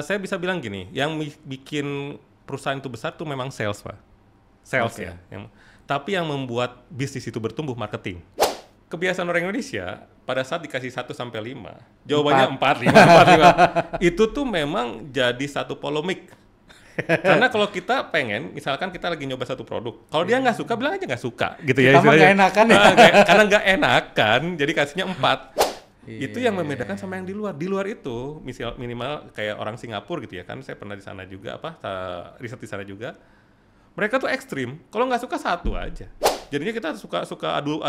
Saya bisa bilang gini, yang bikin perusahaan itu besar tuh memang sales, Pak. Sales Oke. ya. Tapi yang membuat bisnis itu bertumbuh marketing. Kebiasaan orang Indonesia pada saat dikasih 1 sampai 5, jawabannya 4, 5, 4, 5. Itu tuh memang jadi satu polemik. Karena kalau kita pengen, misalkan kita lagi nyoba satu produk, kalau dia nggak suka, bilang aja nggak suka, gitu ya Kita mah istilahnya. nggak enakan ya. Karena nggak enakan, jadi kasihnya 4. Itu yang Iya. membedakan sama yang di luar. Di luar itu, minimal kayak orang Singapura gitu ya kan, saya pernah di sana juga, riset di sana juga. Mereka tuh ekstrim. Kalau nggak suka satu aja. Jadinya kita suka adu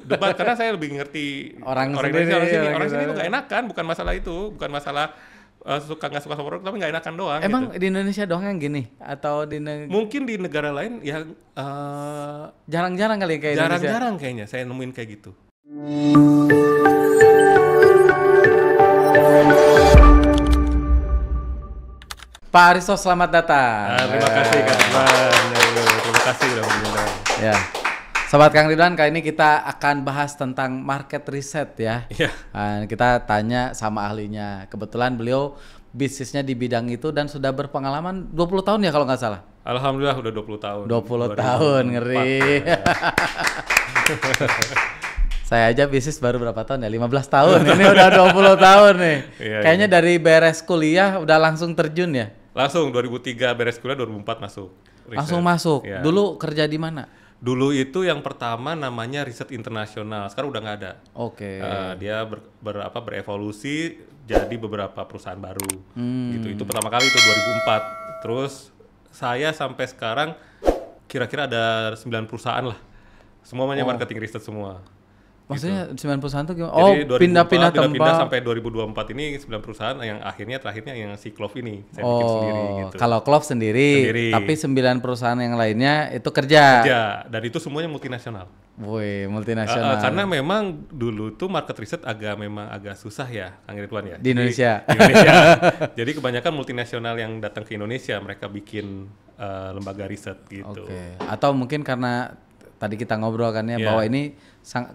debat karena saya lebih ngerti Orang Indonesia, sendiri, orang gitu. sini tuh nggak enakan, bukan masalah itu, bukan masalah suka nggak suka sama produk, tapi nggak enakan doang. Emang gitu. di Indonesia doang yang gini atau di Mungkin di negara lain yang jarang-jarang kali kayak Indonesia? jarang-jarang kayaknya saya nemuin kayak gitu. Pak Aristo, selamat datang. Terima kasih Kak Ridwan. Terima kasih udah mengundang. Ya. Sobat Kang Ridwan, kali ini kita akan bahas tentang market research ya. Iya. Kita tanya sama ahlinya. Kebetulan beliau bisnisnya di bidang itu dan sudah berpengalaman 20 tahun ya kalau nggak salah. Alhamdulillah udah 20 tahun. 20 tahun, ngeri. Saya aja bisnis baru berapa tahun ya? 15 tahun. Ini udah 20 tahun nih. Iya, Kayaknya dari beres kuliah udah langsung terjun ya? Langsung 2003 beres kuliah, 2004 masuk. Riset. Langsung masuk. Ya. Dulu kerja di mana? Dulu itu yang pertama namanya riset internasional. Sekarang udah nggak ada. Oke. Dia berevolusi jadi beberapa perusahaan baru. Gitu. Itu pertama kali itu 2004. Terus saya sampai sekarang kira-kira ada 9 perusahaan lah. Semuanya marketing riset semua. Maksudnya 9 perusahaan itu gimana? Oh, Jadi 2004 pindah-pindah pindah tempat. sampai 2024 ini 9 perusahaan yang terakhirnya yang si Clove ini saya bikin sendiri gitu. Kalau Clove sendiri, tapi 9 perusahaan yang lainnya itu kerja. Dan itu semuanya multinasional. Woi, multinasional. Karena memang dulu tuh market research memang agak susah ya, Kang Ridwan ya. Di Indonesia. Di Indonesia. Jadi kebanyakan multinasional yang datang ke Indonesia mereka bikin lembaga riset gitu. Oke. Atau mungkin karena tadi kita ngobrol kan ya bahwa ini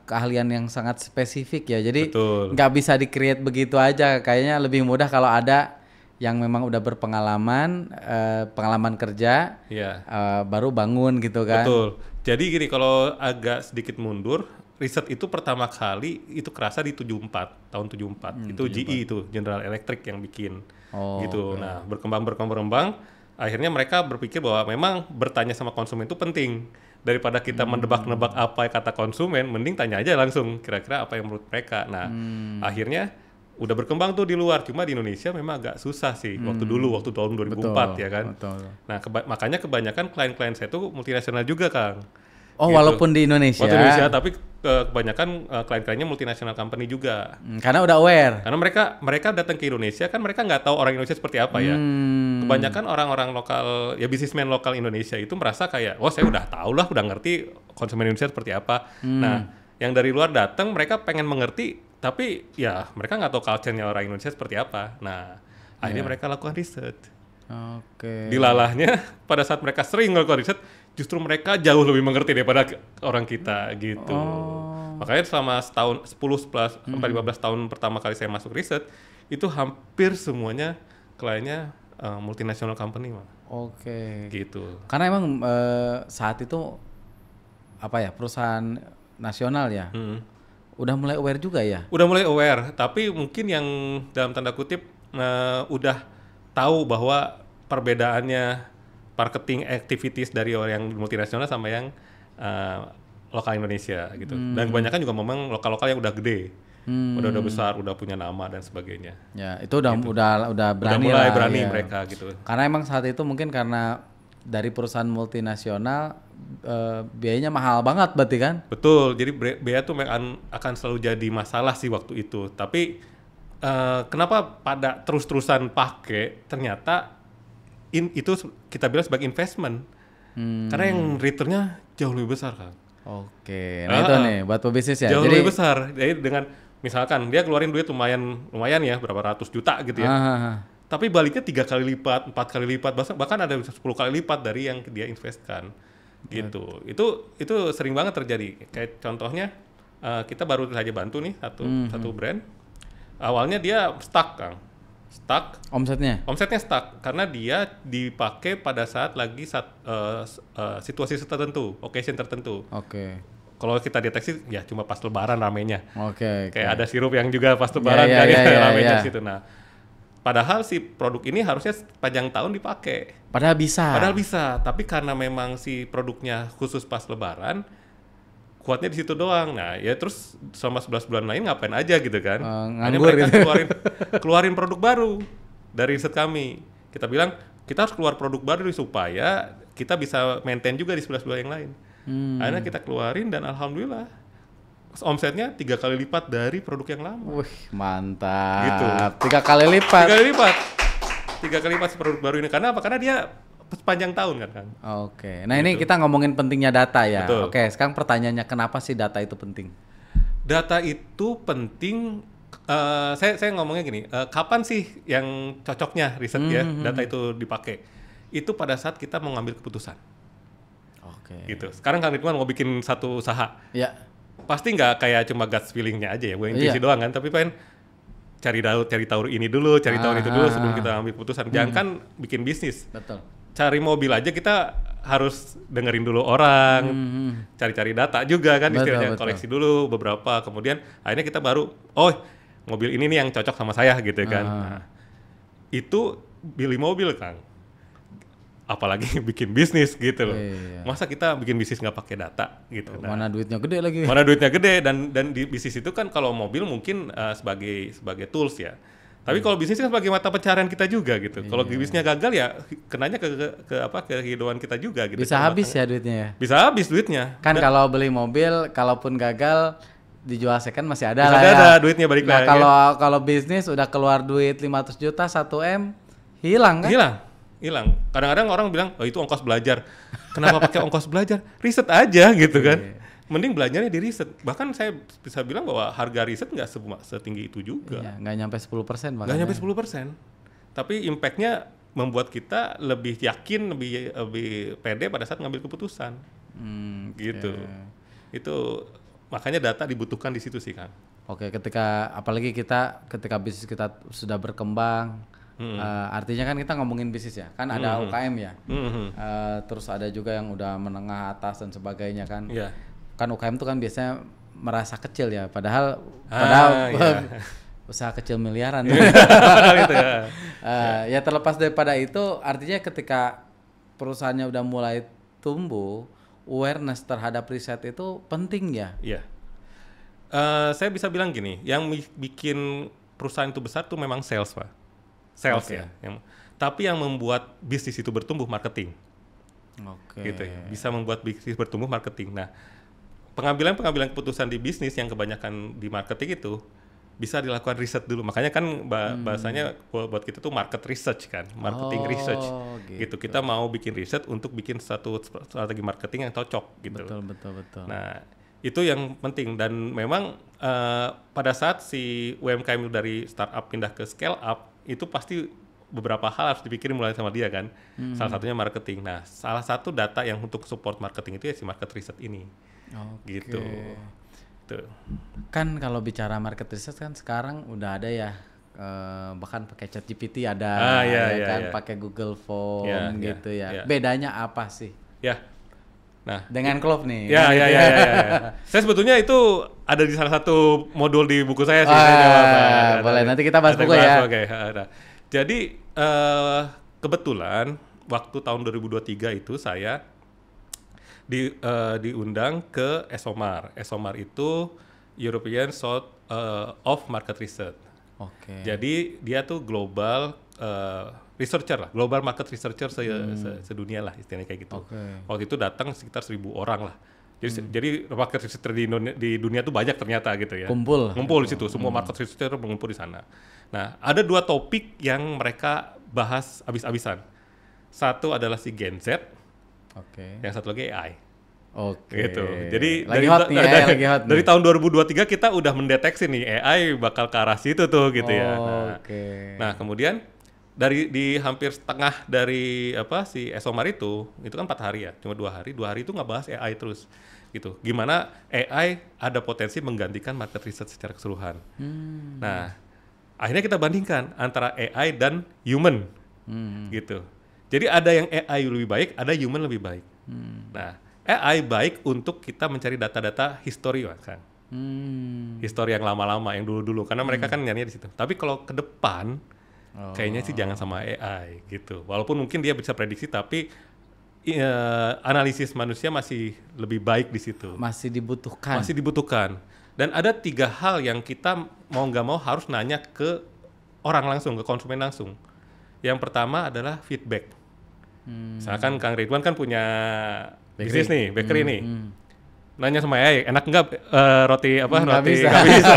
keahlian yang sangat spesifik ya. Jadi nggak bisa di-create begitu aja. Kayaknya lebih mudah kalau ada yang memang udah berpengalaman, pengalaman kerja, baru bangun gitu kan. Betul. Jadi gini, kalau agak sedikit mundur, riset itu pertama kali itu kerasa di tahun 74. Itu 74. GE itu, General Electric yang bikin gitu. Nah, berkembang, akhirnya mereka berpikir bahwa memang bertanya sama konsumen itu penting. Daripada kita mendebak-nebak apa kata konsumen, mending tanya aja langsung kira-kira apa yang menurut mereka. Nah, akhirnya udah berkembang tuh di luar, cuma di Indonesia memang agak susah sih waktu tahun 2004 ya kan. Betul. Nah, makanya kebanyakan klien-klien saya tuh multinasional juga, Kang. Oh, gitu. Walaupun di Indonesia. Waktu Indonesia, tapi kebanyakan klien-kliennya multinasional company juga. Karena udah aware. Karena mereka datang ke Indonesia kan mereka nggak tahu orang Indonesia seperti apa ya. Kebanyakan orang-orang lokal, ya bisnismen lokal Indonesia itu merasa kayak, oh saya udah tahu lah, udah ngerti konsumen Indonesia seperti apa. Nah, yang dari luar datang mereka pengen mengerti, tapi ya mereka nggak tahu culture-nya orang Indonesia seperti apa. Nah, akhirnya mereka lakukan riset. Oke. Dilalahnya pada saat mereka sering melakukan riset, justru mereka jauh lebih mengerti daripada orang kita gitu. Makanya selama 10 sampai 15 tahun pertama kali saya masuk riset, itu hampir semuanya kliennya multinational company mah. Oke. Gitu. Karena emang saat itu apa ya, perusahaan nasional ya. Udah mulai aware juga ya? Udah mulai aware, tapi mungkin yang dalam tanda kutip udah tahu bahwa perbedaannya marketing activities dari yang multinasional sama yang lokal Indonesia gitu. Dan kebanyakan juga memang lokal-lokal yang udah gede. Udah besar, udah punya nama dan sebagainya. Ya, itu udah gitu. udah berani udah mulai lah, berani ya. mereka gitu. Karena emang saat itu mungkin karena dari perusahaan multinasional biayanya mahal banget berarti kan? Betul. Jadi biaya tuh akan selalu jadi masalah sih waktu itu. Tapi kenapa pada terus-terusan pakai, ternyata itu kita bilang sebagai investment. Karena yang returnnya jauh lebih besar kan. Oke. Nah itu nih buat pebisnis ya. Jauh lebih besar. Jadi dengan misalkan dia keluarin duit lumayan ya, berapa ratus juta gitu ya. Tapi baliknya 3 kali lipat, 4 kali lipat, bahkan ada 10 kali lipat dari yang dia investkan. Gitu. Itu sering banget terjadi. Kayak contohnya kita baru saja bantu nih satu brand. Awalnya dia stuck, Kang. Omsetnya stuck karena dia dipakai pada saat lagi situasi tertentu, occasion tertentu. Kalau kita deteksi ya cuma pas lebaran ramenya. Kayak ada sirup yang juga pas lebaran ramenya situ. Nah, padahal si produk ini harusnya sepanjang tahun dipakai. Padahal bisa, tapi karena memang si produknya khusus pas lebaran, kuatnya di situ doang. Nah, ya terus selama 11 bulan lain ngapain aja gitu kan. Nganggur gitu. keluarin produk baru dari riset kami. Kita bilang, kita harus keluar produk baru supaya kita bisa maintain juga di 11 bulan yang lain. Akhirnya kita keluarin dan alhamdulillah omsetnya 3 kali lipat dari produk yang lama. Wih, mantap. Gitu. 3 kali lipat si produk baru ini. Karena apa? Karena dia sepanjang tahun kan. Nah ini kita ngomongin pentingnya data ya. Betul. Sekarang pertanyaannya, kenapa sih data itu penting? Data itu penting, saya ngomongnya gini, kapan sih yang cocoknya riset data itu dipakai? Itu pada saat kita mau ngambil keputusan. Gitu. Sekarang Kang Ridwan mau bikin satu usaha. Pasti nggak kayak cuma gut feeling-nya aja ya, gue intuisi doang kan, tapi pengen cari tahu ini dulu, cari tahu itu dulu sebelum kita ambil keputusan. Jangan kan bikin bisnis. Betul. Cari mobil aja kita harus dengerin dulu orang, cari-cari data juga kan, istilahnya koleksi dulu beberapa, kemudian akhirnya kita baru, mobil ini nih yang cocok sama saya gitu kan. Nah, itu beli mobil Kang, apalagi bikin bisnis gitu loh. Masa kita bikin bisnis nggak pakai data gitu. Mana duitnya gede lagi. Mana duitnya gede dan di bisnis itu kan kalau mobil mungkin sebagai tools ya. Tapi kalau bisnis kan sebagai mata pencarian kita juga gitu. Kalau bisnisnya gagal ya kenanya ke kehidupan kita juga gitu. Bisa habis ya duitnya ya. Bisa habis duitnya. Kan kalau beli mobil, kalaupun gagal dijual second masih ada lah. Ada duitnya balik lagi. Nah, kalau bisnis udah keluar duit 500 juta, 1M hilang kan? Hilang. Kadang-kadang orang bilang, itu ongkos belajar. Kenapa pakai ongkos belajar? Riset aja gitu kan. Mending belajarnya di riset. Bahkan saya bisa bilang bahwa harga riset nggak setinggi itu juga. Nggak nyampe 10% bahkan. Nggak nyampe 10%. Tapi impact-nya membuat kita lebih yakin, lebih pede pada saat ngambil keputusan. Gitu. Itu makanya data dibutuhkan di situ sih, Kang. Apalagi ketika bisnis kita sudah berkembang, artinya kan kita ngomongin bisnis ya, kan ada UKM ya, terus ada juga yang udah menengah atas dan sebagainya kan. Kan UKM tuh kan biasanya merasa kecil ya, padahal usaha kecil miliaran. Gitu ya. Ya terlepas daripada itu, artinya ketika perusahaannya udah mulai tumbuh, awareness terhadap riset itu penting ya. Iya. Saya bisa bilang gini, yang bikin perusahaan itu besar tuh memang sales, Pak. Sales ya. Tapi yang membuat bisnis itu bertumbuh marketing. Gitu ya. Bisa membuat bisnis bertumbuh marketing. Nah, pengambilan keputusan di bisnis yang kebanyakan di marketing itu bisa dilakukan riset dulu. Makanya kan bahasanya buat kita tuh market research kan, marketing research. Gitu. Kita mau bikin riset untuk bikin satu strategi marketing yang cocok gitu. Betul. Nah, itu yang penting dan memang pada saat si UMKM dari startup pindah ke scale up itu pasti beberapa hal harus dipikirin mulai sama dia kan. Salah satunya marketing. Nah, salah satu data yang untuk support marketing itu ya si market research ini. Gitu. Tuh. Kan kalau bicara market research kan sekarang udah ada ya, bahkan pakai ChatGPT ada, pakai Google Form gitu ya. Bedanya apa sih? Nah, dengan Clove nih. Ya. Saya sebetulnya itu ada di salah satu modul di buku saya sih. Boleh nanti kita bahas buku ya. Jadi kebetulan waktu tahun 2023 itu saya diundang ke ESOMAR. ESOMAR itu European South of Market Research. Jadi dia tuh global researcher lah, global market researcher sedunia lah istilahnya kayak gitu. Waktu itu datang sekitar 1.000 orang lah. Jadi market researcher di dunia tuh banyak ternyata gitu ya. Ngumpul di situ, semua market researcher mengumpul di sana. Nah, ada 2 topik yang mereka bahas abis-abisan. Satu adalah si Gen Z, yang satu lagi AI. Gitu. Jadi dari tahun 2023 kita udah mendeteksi nih AI bakal ke arah situ tuh gitu ya. Nah, kemudian di hampir setengah dari si ESOMAR itu kan 4 hari ya, cuma 2 hari itu nggak bahas AI terus gitu. Gimana AI ada potensi menggantikan market research secara keseluruhan. Nah, Akhirnya kita bandingkan antara AI dan human, gitu. Jadi ada yang AI lebih baik, ada human lebih baik. Nah, AI baik untuk kita mencari data-data histori, kan. Histori yang lama-lama, yang dulu-dulu, karena mereka kan nyarinya di situ. Tapi kalau ke depan, kayaknya sih jangan sama AI, gitu. Walaupun mungkin dia bisa prediksi, tapi analisis manusia masih lebih baik di situ. Masih dibutuhkan. Masih dibutuhkan. Dan ada 3 hal yang kita mau nggak mau harus nanya ke orang langsung, ke konsumen langsung. Yang pertama adalah feedback. Misalkan Kang Ridwan kan punya bisnis nih, bakery nih. Nanya sama AI, enak nggak roti apa? Nggak roti bisa. nggak bisa.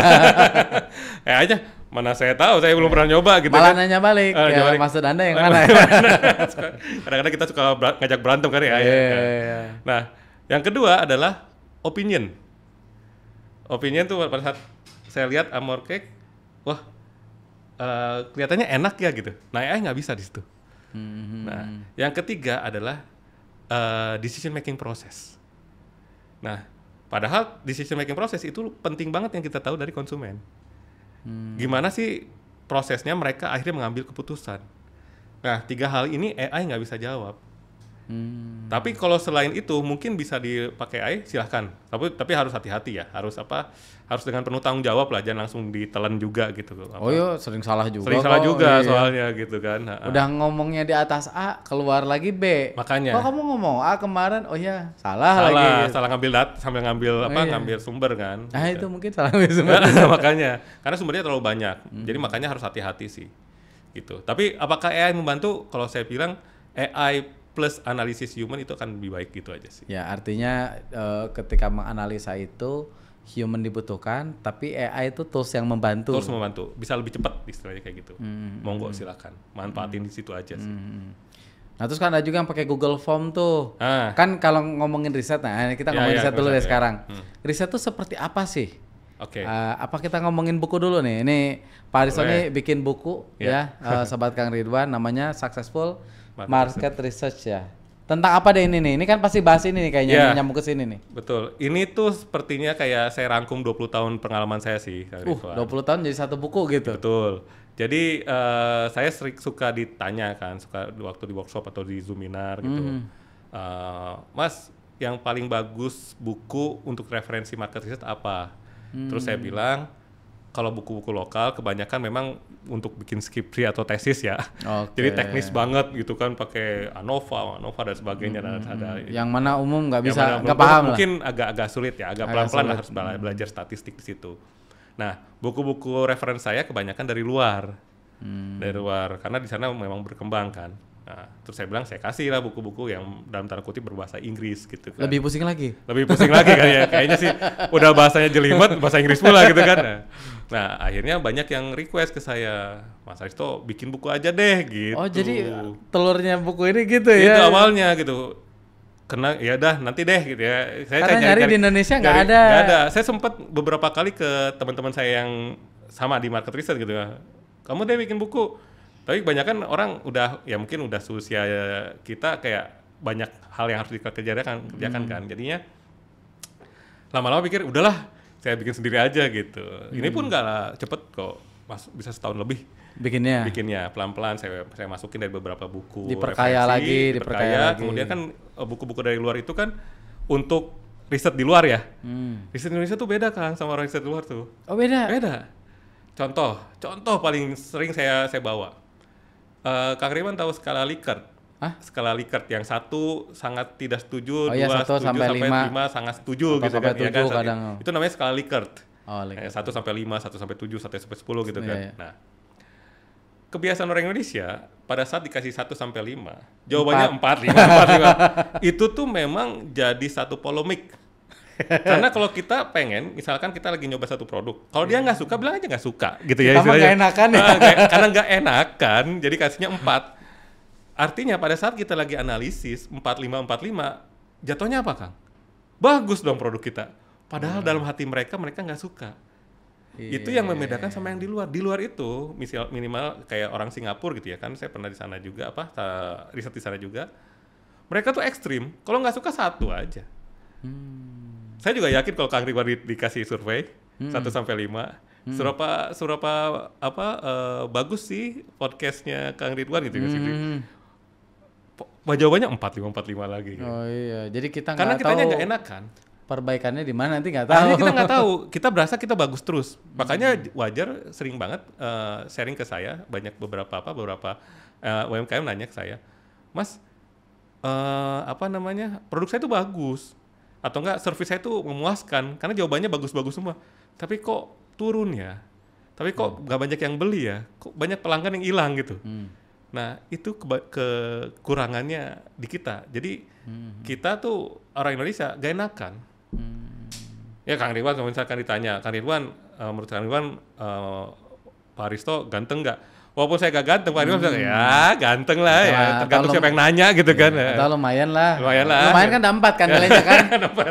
Aja, mana saya tahu, saya belum pernah nyoba gitu. Malah kan. nanya balik, ya balik. maksud Anda yang mana? Kadang-kadang kita suka ngajak berantem kan ya. Iya. Nah, yang kedua adalah opinion. Opinion tuh pada saat saya lihat Amor Cake, wah kelihatannya enak ya gitu. Nah, AI nggak bisa di situ. Nah, yang ketiga adalah decision making process. Nah, padahal decision making process itu penting banget yang kita tahu dari konsumen. Gimana sih prosesnya mereka akhirnya mengambil keputusan. Nah, 3 hal ini AI nggak bisa jawab. Tapi kalau selain itu mungkin bisa dipakai AI, silahkan. Tapi harus hati-hati ya. Harus dengan penuh tanggung jawab lah, jangan langsung ditelan juga gitu. Oh iya, sering salah juga. Sering salah juga iya. soalnya gitu kan. Udah ngomongnya di atas A, keluar lagi B. Makanya. Kok kamu ngomong A kemarin? Oh iya, salah lagi. Salah ngambil sambil ngambil ngambil sumber kan. Nah, gitu. itu mungkin salah ngambil sumber. Makanya, karena sumbernya terlalu banyak. Jadi makanya harus hati-hati sih. Gitu. Tapi apakah AI membantu? Kalau saya bilang AI plus analisis human itu akan lebih baik gitu aja sih. Ya, artinya ketika menganalisa itu human dibutuhkan, tapi AI itu tools yang membantu. Tools membantu, bisa lebih cepat istilahnya kayak gitu. Monggo silakan, manfaatin di situ aja sih. Nah, terus kan ada juga yang pakai Google Form tuh. Kan kalau ngomongin riset, nah kita ngomongin riset dulu deh sekarang. Riset tuh seperti apa sih? Oke. Apa kita ngomongin buku dulu nih? Ini Pak Aristo nih bikin buku ya, Sobat Kang Ridwan, namanya Successful Market Research ya. Tentang apa deh ini nih? Ini kan pasti bahas ini nih kayaknya, nyambung ke sini nih. Betul. Ini tuh sepertinya kayak saya rangkum 20 tahun pengalaman saya sih. 20 tahun jadi satu buku gitu. Betul. Jadi saya suka ditanya kan, suka waktu di workshop atau di Zoominar gitu. Mas, yang paling bagus buku untuk referensi market research apa? Terus saya bilang, kalau buku-buku lokal kebanyakan memang untuk bikin skripsi atau tesis ya. Jadi teknis banget gitu kan, pakai ANOVA dan sebagainya. Dan ada yang mana umum nggak bisa, nggak paham lah. Mungkin agak sulit ya, agak pelan-pelan lah harus belajar statistik di situ. Nah, buku-buku referensi saya kebanyakan dari luar. Dari luar, karena di sana memang berkembang kan. Nah, terus saya bilang saya kasih lah buku-buku yang dalam tanda kutip berbahasa Inggris gitu kan. Lebih pusing lagi kan ya. Kayaknya sih udah bahasanya jelimet, bahasa Inggris pula gitu kan. Nah, akhirnya banyak yang request ke saya, Mas Aristo bikin buku aja deh gitu. Oh, jadi telurnya buku ini gitu ya? Itu awalnya gitu. Karena ya udah nanti deh gitu ya. Karena nyari di Indonesia nggak ada. Nggak ada. Saya sempat beberapa kali ke teman-teman saya yang sama di market research gitu ya. Kamu deh bikin buku. Tapi kebanyakan orang udah ya mungkin udah seusia kita kayak banyak hal yang harus dikerjakan kan. Jadinya lama-lama pikir udahlah saya bikin sendiri aja gitu. Ini pun nggak cepet kok, bisa setahun lebih. Bikinnya pelan-pelan saya masukin dari beberapa buku. Diperkaya lagi. Kemudian kan buku-buku dari luar itu kan untuk riset di luar ya. Riset Indonesia tuh beda kan sama riset di luar tuh. Oh beda. Contoh paling sering saya bawa. Kang Riman tahu skala Likert? Skala Likert yang 1 sangat tidak setuju, 2 setuju sampai 5 sangat setuju gitu kan. Ya kan? Itu namanya skala Likert. 1 sampai 5, 1 sampai 7, 1 sampai 10 gitu kan. Iya. Nah, kebiasaan orang Indonesia pada saat dikasih 1 sampai 5, jawabannya 4, 5. Itu tuh memang jadi satu polemik. Karena kalau kita pengen, misalkan kita lagi nyoba satu produk, kalau dia nggak suka, bilang aja nggak suka, gitu ya. Sama nggak enakan ya. Karena nggak enakan, jadi kasihnya 4. Artinya pada saat kita lagi analisis 45, jatuhnya apa, Kang? Bagus dong produk kita. Padahal dalam hati mereka nggak suka. Itu yang membedakan sama yang di luar. Di luar itu, minimal kayak orang Singapura gitu ya kan, saya pernah di sana juga, riset di sana juga. Mereka tuh ekstrim. Kalau nggak suka 1 aja. Saya juga yakin kalau Kang Ridwan dikasih survei 1 sampai 5, Seberapa bagus sih podcastnya Kang Ridwan gitu kan sih. Jawabannya 45 lagi. Gitu. Oh iya, jadi kita karena kitanya nggak enak kan. Perbaikannya di mana nanti nggak tahu. Akhirnya kita nggak tahu. Kita berasa kita bagus terus. Makanya wajar sering banget sharing ke saya banyak beberapa UMKM nanya ke saya, Mas, produk saya itu bagus atau enggak service saya itu memuaskan karena jawabannya bagus-bagus semua. Tapi kok turun ya? Tapi kok nggak banyak yang beli ya? Kok banyak pelanggan yang hilang gitu? Nah itu kekurangannya di kita. Jadi kita tuh orang Indonesia gak enakan. Ya Kang Ridwan kalau misalkan ditanya, Kang Ridwan menurut Kang Ridwan Pak Risto ganteng nggak? Walaupun saya gak ganteng, Pak Ridwan bilang ya ganteng lah ya. Tergantung siapa yang nanya gitu kan. Atau lumayan lah. Lumayan kan udah 4 kan nilainya kan?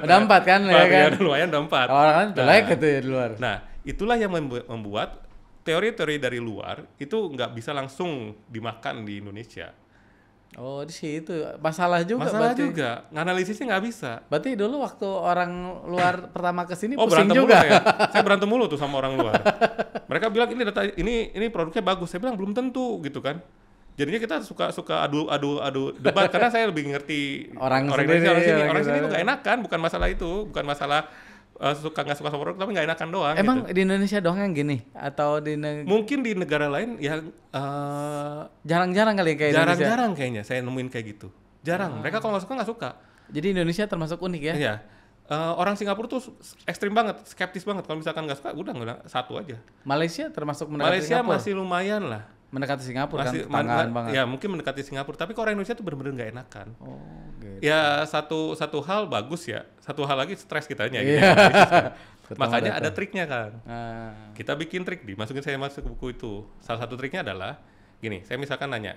Udah 4 kan ya kan? Lumayan udah 4. Orang kan jelek gitu ya di luar. Nah itulah yang membuat teori-teori dari luar itu nggak bisa langsung dimakan di Indonesia. Oh di situ masalah juga. Masalah berarti. Juga, nganalisisnya nggak bisa. Berarti dulu waktu orang luar pertama kesini pusing juga. Mulu, ya. Saya berantem mulu tuh sama orang luar. Mereka bilang ini produknya bagus. Saya bilang belum tentu gitu kan. Jadinya kita suka adu debat karena saya lebih ngerti orang sini itu nggak enakan, bukan masalah itu, bukan masalah suka nggak suka sama produk tapi nggak enakan doang. Emang gitu. Di Indonesia doang yang gini atau mungkin di negara lain yang jarang-jarang kali kayak Indonesia. Jarang kayaknya saya nemuin kayak gitu. Jarang. Mereka kalau nggak suka. Jadi Indonesia termasuk unik ya? Iya. Orang Singapura tuh ekstrim banget, skeptis banget. Kalau misalkan nggak suka, udah satu aja. Malaysia termasuk mendekati Malaysia Singapura? masih lumayan lah. Mendekati Singapura masih, kan tetanggaan banget. Ya mungkin mendekati Singapura, tapi kalau orang Indonesia tuh benar-benar nggak enakan. Oh, gitu. Ya satu hal bagus ya, satu hal lagi stres kitanya. Gitu, makanya ada triknya kan. Kita bikin trik, saya masuk ke buku itu. Salah satu triknya adalah gini, saya misalkan nanya,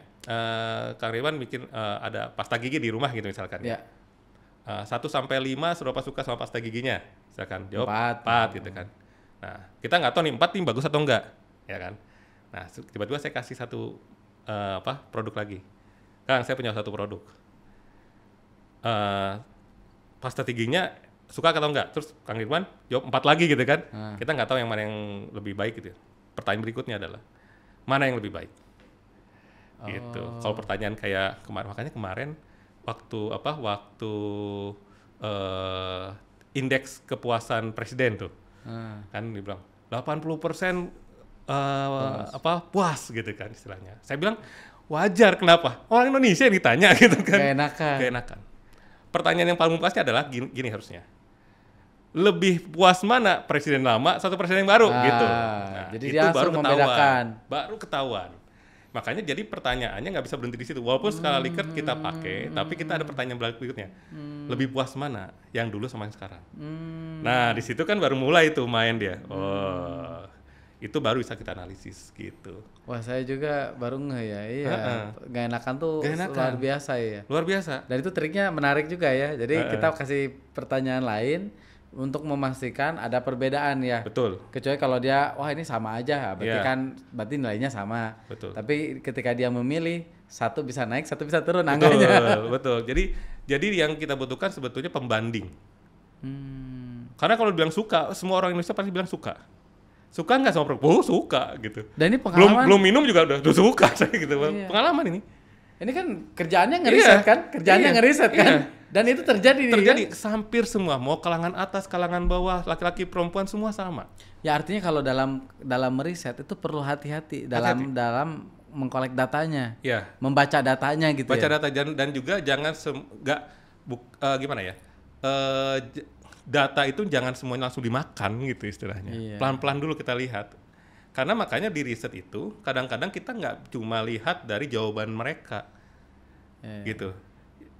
Kang Ridwan bikin ada pasta gigi di rumah gitu misalkan. Ya. 1-5 seberapa suka sama pasta giginya? Misalkan jawab 4 gitu kan. Nah kita nggak tahu nih 4 nih bagus atau enggak, ya kan? Nah, tiba-tiba saya kasih satu produk lagi. Kang, saya punya satu produk. Pasta giginya suka atau enggak? Terus Kang Ridwan jawab 4 lagi gitu kan. Kita nggak tahu yang mana yang lebih baik gitu. Pertanyaan berikutnya adalah, mana yang lebih baik? Gitu. Kalau pertanyaan kayak makanya kemarin waktu indeks kepuasan presiden tuh. Kan dibilang 80% puas gitu kan istilahnya. Saya bilang wajar, kenapa? Orang Indonesia yang ditanya gitu kan. Gak enakan. Pertanyaan yang paling mempasnya adalah gini harusnya. Lebih puas mana presiden lama atau presiden yang baru gitu. Nah, jadi itu dia baru membedakan. Baru ketahuan. Makanya jadi pertanyaannya nggak bisa berhenti di situ. Walaupun skala Likert kita pakai, tapi kita ada pertanyaan berikutnya. Lebih puas mana yang dulu sama yang sekarang? Nah, di situ kan baru mulai tuh main dia. Itu baru bisa kita analisis gitu. Wah, saya juga baru ngeh ya. Iya. Gak enakan tuh luar biasa ya. Luar biasa. Dan itu triknya menarik juga ya. Jadi kita kasih pertanyaan lain untuk memastikan ada perbedaan ya. Betul. Kecuali kalau dia wah ini sama aja, berarti nilainya sama. Betul. Tapi ketika dia memilih, satu bisa naik, satu bisa turun angkanya. Betul. Jadi yang kita butuhkan sebetulnya pembanding. Karena kalau bilang suka, semua orang Indonesia pasti bilang suka. Suka nggak sama produk? Oh suka gitu. Dan ini pengalaman. Belum minum juga udah suka saya gitu. Iya. Pengalaman ini. Ini kan kerjaannya ngeriset kan? Kerjaannya ngeriset kan? Dan itu terjadi kan? Hampir semua, mau kalangan atas, kalangan bawah, laki-laki, perempuan semua sama. Ya artinya kalau dalam meriset itu perlu hati-hati dalam mengkolek datanya. Ya. Membaca datanya gitu. Baca data dan juga jangan gimana ya? Data itu jangan semuanya langsung dimakan gitu istilahnya. Iya. Pelan-pelan dulu kita lihat. Karena makanya di riset itu kadang-kadang kita nggak cuma lihat dari jawaban mereka, gitu.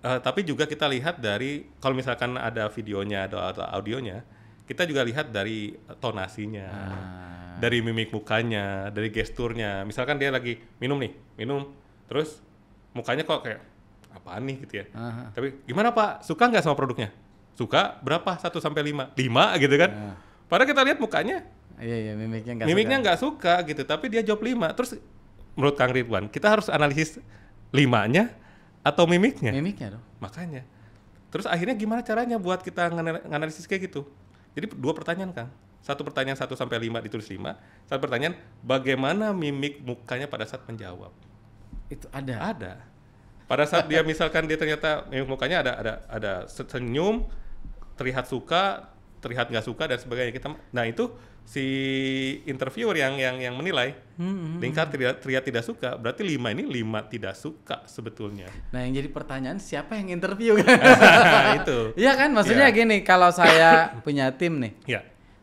Tapi juga kita lihat dari kalau misalkan ada videonya atau audionya, kita juga lihat dari tonasinya, dari mimik mukanya, dari gesturnya. Misalkan dia lagi minum, terus mukanya kok kayak apaan nih gitu ya. Tapi gimana Pak? Suka nggak sama produknya? Suka berapa? 1-5? 5 gitu kan. Padahal kita lihat mukanya. Iya, mimiknya nggak suka gitu. Tapi dia jawab 5. Terus menurut Kang Ridwan, kita harus analisis 5-nya atau mimiknya? Mimiknya dong. Makanya. Terus akhirnya gimana caranya buat kita nganalisis kayak gitu? Jadi 2 pertanyaan Kang. satu pertanyaan 1 sampai 5 ditulis 5, satu pertanyaan bagaimana mimik mukanya pada saat menjawab. Itu ada. Ada. Pada saat dia misalkan dia ternyata mimik mukanya ada senyum, terlihat suka, terlihat nggak suka dan sebagainya. Nah itu si interviewer yang menilai. Lingkar terlihat tidak suka, berarti 5 ini 5 tidak suka sebetulnya. Nah yang jadi pertanyaan siapa yang interview kan? Itu. Iya kan, maksudnya gini, kalau saya punya tim nih,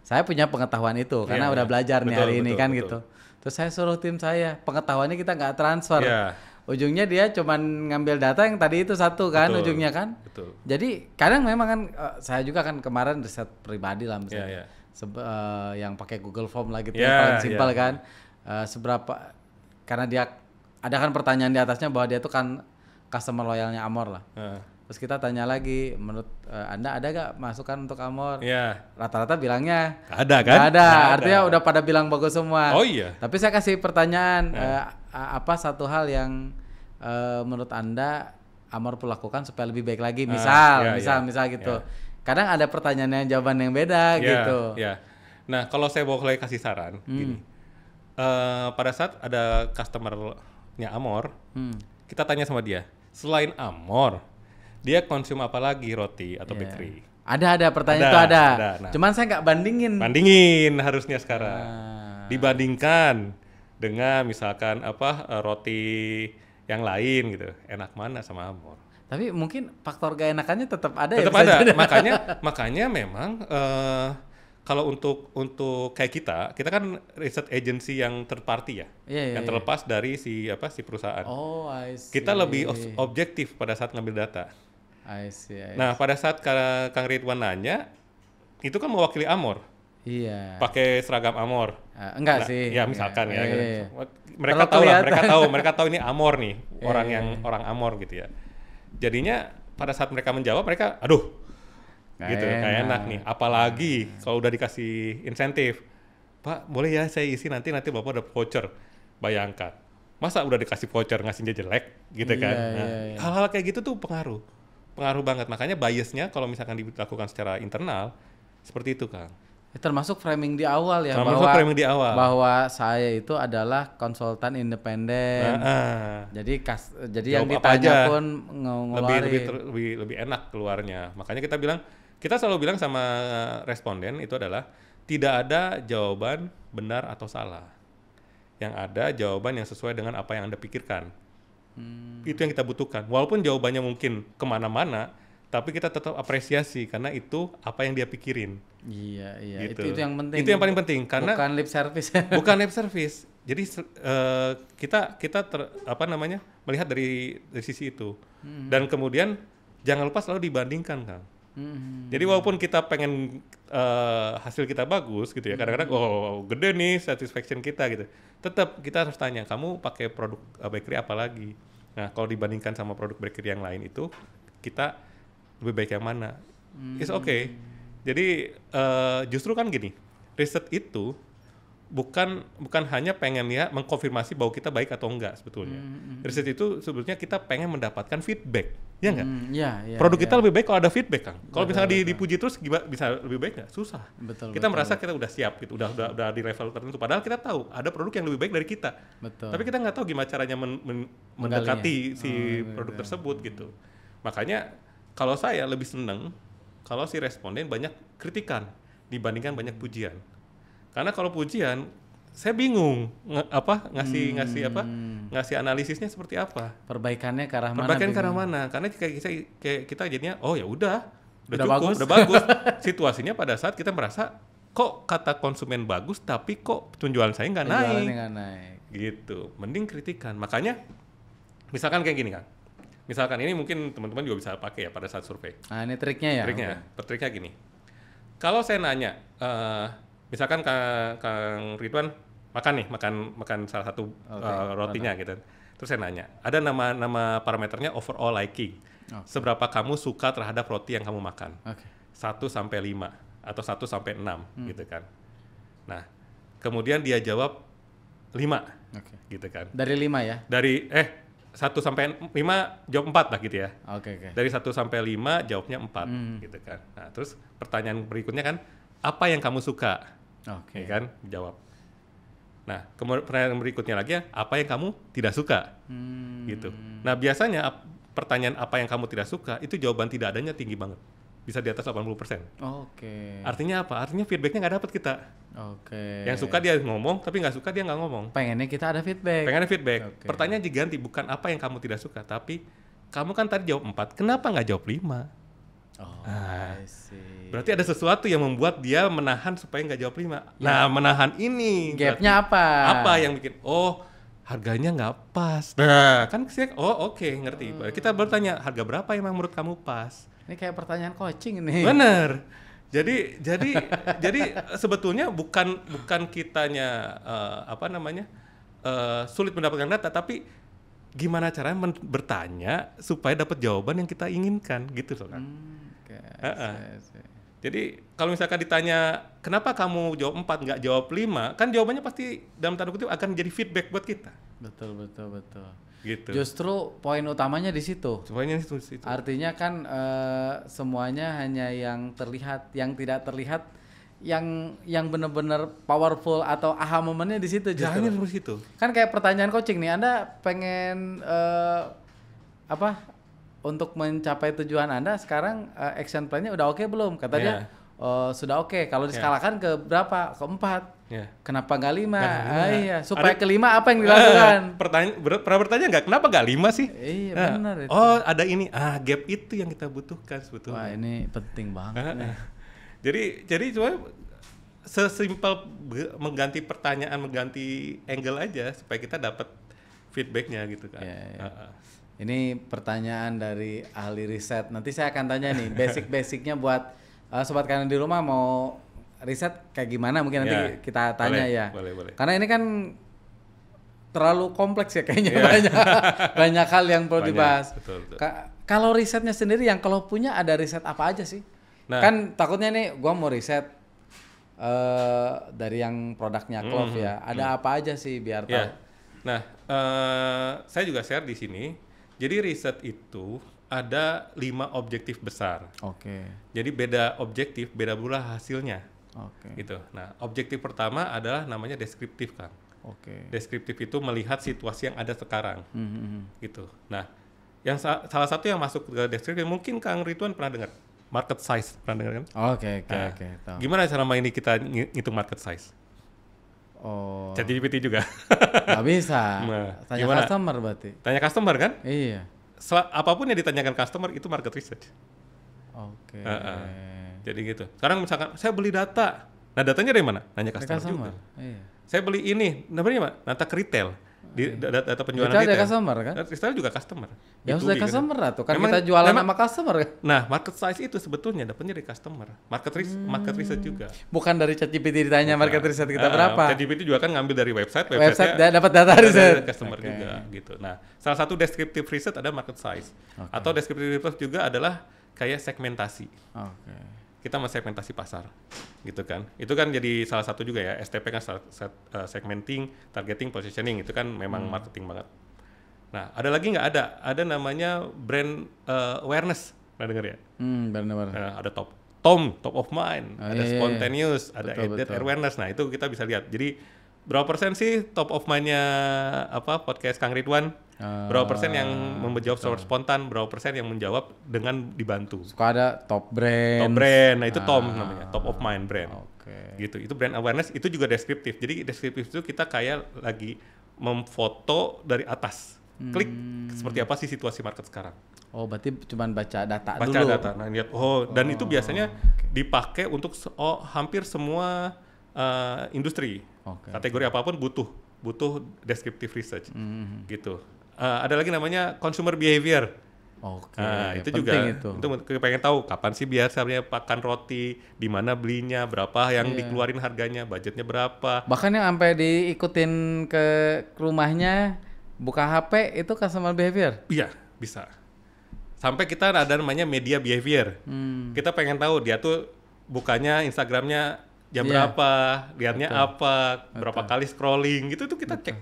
saya punya pengetahuan itu karena udah belajar nih hari ini kan gitu. Terus saya suruh tim saya, pengetahuannya kita nggak transfer. Ujungnya dia cuman ngambil data yang tadi itu satu kan, ujungnya kan. Jadi kadang memang kan, saya juga kan kemarin riset pribadi lah misalnya. Yang pakai Google Form lah gitu, yang paling simpel kan. Seberapa, karena dia ada kan pertanyaan di atasnya bahwa dia tuh kan customer loyalnya Amor lah. Terus kita tanya lagi, menurut Anda ada gak masukan untuk Amor? Rata-rata bilangnya ada kan? Gak ada, artinya udah pada bilang bagus semua. Oh iya. Tapi saya kasih pertanyaan, apa satu hal yang menurut Anda Amor perlu lakukan supaya lebih baik lagi? Misal gitu. Kadang ada pertanyaan yang jawaban yang beda gitu. Nah kalau saya boleh kasih saran, gini. Pada saat ada customer-nya Amor, kita tanya sama dia, selain Amor, dia konsum apa lagi, roti atau bakery? Ada pertanyaan itu ada. Nah, cuman saya nggak bandingin harusnya sekarang. Dibandingkan dengan misalkan roti yang lain gitu, enak mana sama Amor? Tapi mungkin faktor gak enakannya tetap ada. Tetap ada. makanya memang kalau untuk kayak kita kan riset agency yang third party ya, yang terlepas dari si perusahaan. Oh, I see. Kita lebih objektif pada saat ngambil data. I see. Nah, pada saat Kang Ridwan nanya, itu kan mewakili Amor. Iya. Pakai seragam Amor. Enggak sih. Ya misalkan gitu. Mereka tahu ini Amor nih, orang Amor gitu ya. Jadinya pada saat mereka menjawab, mereka kayak enak nih. Apalagi kalau udah dikasih insentif, Pak boleh ya saya isi nanti Bapak ada voucher. Bayangkan, masa udah dikasih voucher ngasihnya jelek gitu kan? Hal-hal kayak gitu tuh pengaruh banget. Makanya biasnya kalau misalkan dilakukan secara internal seperti itu, Kang. Termasuk framing di awal ya, bahwa saya itu adalah konsultan independen. Jadi yang ditanya pun lebih enak keluarnya. Makanya kita selalu bilang sama responden itu adalah tidak ada jawaban benar atau salah. Yang ada jawaban yang sesuai dengan apa yang Anda pikirkan. Itu yang kita butuhkan. Walaupun jawabannya mungkin kemana-mana, tapi kita tetap apresiasi karena itu apa yang dia pikirin. Iya. Gitu. Itu yang penting. Itu yang paling penting karena bukan lip service. Bukan lip service. Jadi kita melihat dari sisi itu. Dan kemudian jangan lupa selalu dibandingkan, Kang. Jadi walaupun kita pengen hasil kita bagus gitu ya, kadang-kadang gede nih satisfaction kita gitu. Tetap kita harus tanya, kamu pakai produk bakery apa lagi? Nah, kalau dibandingkan sama produk bakery yang lain itu, kita lebih baik yang mana? It's okay. Jadi justru kan gini, riset itu bukan hanya pengen mengkonfirmasi bahwa kita baik atau enggak sebetulnya. Riset itu sebetulnya kita pengen mendapatkan feedback, ya enggak? Produk kita lebih baik kalau ada feedback, Kang. Kalau misalnya dipuji terus bisa lebih baik nggak? Susah. Kita merasa kita udah siap gitu, udah di level tertentu. Padahal kita tahu ada produk yang lebih baik dari kita. Tapi kita nggak tahu gimana caranya mendekati si produk tersebut gitu. Makanya kalau saya lebih seneng kalau si responden banyak kritikan dibandingkan banyak pujian. Karena kalau pujian, saya bingung ngasih analisisnya seperti apa. Perbaikannya ke arah mana? Karena kita jadinya udah cukup, udah bagus. Situasinya pada saat kita merasa kok kata konsumen bagus, tapi kok penjualan saya nggak naik. Gitu. Mending kritikan. Makanya, misalkan kayak gini, Kang. Misalkan ini mungkin teman-teman juga bisa pakai ya pada saat survei. Nah, ini triknya ya? Triknya gini. Kalau saya nanya, misalkan Kang Ridwan makan salah satu rotinya gitu. Terus saya nanya, ada nama parameternya overall liking. Seberapa kamu suka terhadap roti yang kamu makan? 1 sampai 5 atau 1 sampai 6 gitu kan. Nah, kemudian dia jawab 5 gitu kan. Dari 5 ya? Dari 1 sampai 5 jawab 4 lah gitu ya. Dari 1 sampai 5 jawabnya 4 gitu kan. Nah, terus pertanyaan berikutnya kan, apa yang kamu suka? Oke. Ya kan? Jawab. Nah, pertanyaan berikutnya lagi, apa yang kamu tidak suka? Gitu. Nah, biasanya pertanyaan apa yang kamu tidak suka, itu jawaban tidak adanya tinggi banget. Bisa di atas 80%. Oke. Artinya apa? Artinya feedbacknya nggak dapat kita. Oke. Yang suka dia ngomong, tapi nggak suka dia nggak ngomong. Pengennya kita ada feedback. Pengennya feedback. Okay. Pertanyaan diganti, bukan apa yang kamu tidak suka, tapi kamu kan tadi jawab 4, kenapa nggak jawab 5? I see. Berarti ada sesuatu yang membuat dia menahan supaya nggak jawab 5. Nah, menahan ini. Gapnya apa? Apa yang bikin, harganya nggak pas. Nah, kan saya, oke, ngerti. Kita bertanya, harga berapa yang menurut kamu pas? Ini kayak pertanyaan coaching nih. Bener. Jadi sebetulnya bukan kitanya sulit mendapatkan data, tapi gimana caranya bertanya supaya dapat jawaban yang kita inginkan, gitu loh kan. Jadi kalau misalkan ditanya kenapa kamu jawab 4 nggak jawab 5, kan jawabannya pasti dalam tanda kutip akan jadi feedback buat kita. Betul. Gitu. Justru poin utamanya di situ. Poinnya di situ. Artinya kan semuanya hanya yang terlihat, yang tidak terlihat, yang benar-benar powerful atau aha momennya di situ justru. Jangan di situ. Kan kayak pertanyaan coaching nih, Anda pengen untuk mencapai tujuan Anda sekarang action plan-nya udah oke belum? Kata dia sudah oke. Kalau diskalakan ke berapa? Ke 4. Kenapa nggak 5? Iya, supaya ke 5 apa yang dilakukan? Pernah bertanya nggak kenapa nggak 5 sih? Iya, benar itu. Ada ini. Gap itu yang kita butuhkan sebetulnya. Wah, ini penting banget nih. Jadi cuma sesimpel mengganti pertanyaan, mengganti angle aja supaya kita dapat feedbacknya gitu kan. Ini pertanyaan dari ahli riset. Nanti saya akan tanya nih basic-basicnya buat sobat kanan di rumah mau riset kayak gimana mungkin nanti kita tanya boleh. Karena ini kan terlalu kompleks ya kayaknya, banyak hal yang perlu dibahas. Betul. Kalau risetnya sendiri yang kalau punya ada riset apa aja sih? Nah, kan takutnya nih gua mau riset dari yang produknya Clove ya. Ada apa aja sih biar tahu? Nah, saya juga share di sini. Jadi riset itu ada 5 objektif besar. Jadi beda objektif, beda pula hasilnya. Gitu. Nah, objektif pertama adalah namanya deskriptif kan. Deskriptif itu melihat situasi yang ada sekarang. Gitu. Nah, yang salah satu yang masuk ke deskriptif mungkin Kang Ridwan pernah dengar market size, pernah dengar kan? Oke. Gimana cara ini kita ngitung market size? ChatGPT juga. Nggak bisa. Tanya gimana? Customer berarti. Tanya customer kan? Iya. Apapun yang ditanyakan customer itu market research. Jadi gitu. Sekarang misalkan saya beli data. Nah, datanya dari mana? Nanya customer juga. Iya. Saya beli ini. Namanya mana? Data ke retail. Data penjualan itu retail. ada customer kan? Retail juga customer. Ya harus ada customer lah tuh. Kan kita jualan sama customer kan? Nah, market size itu sebetulnya dapatnya dari customer. Market research juga. Bukan dari ChatGPT ditanya market research kita berapa. ChatGPT juga kan ngambil dari website dapat data riset. Customer juga gitu. Nah, salah satu descriptive research ada market size. Atau descriptive research juga adalah kayak segmentasi. Kita mensegmentasi pasar, gitu kan? Itu kan jadi salah satu juga ya, STP kan segmenting, targeting, positioning itu kan memang marketing banget. Nah, ada lagi nggak ada? Ada namanya brand awareness, pernah dengar ya? Benar. Ada top of mind, ada spontaneous, ada added awareness. Nah, itu kita bisa lihat. Jadi berapa persen sih top of mind-nya podcast Kang Ridwan? Berapa persen yang menjawab secara spontan, berapa persen yang menjawab dengan dibantu. Suka ada top brand. Nah itu namanya, top of mind brand. Gitu, itu brand awareness, itu juga deskriptif. Jadi deskriptif itu kita kayak lagi memfoto dari atas. Klik seperti apa sih situasi market sekarang. Berarti cuma baca data dulu. Baca data, nah lihat, dan itu biasanya dipakai untuk hampir semua industri. Kategori apapun butuh descriptive research. Gitu. Ada lagi namanya consumer behavior. Itu juga itu pengen tahu kapan sih biasanya makan roti, di mana belinya, berapa yang dikeluarin harganya, budgetnya berapa. Bahkan yang sampai diikutin ke rumahnya buka HP itu customer behavior. Iya, bisa. Sampai kita ada namanya media behavior. Kita pengen tahu dia tuh bukanya Instagramnya jam berapa, lihatnya apa, berapa kali scrolling gitu tuh kita cek.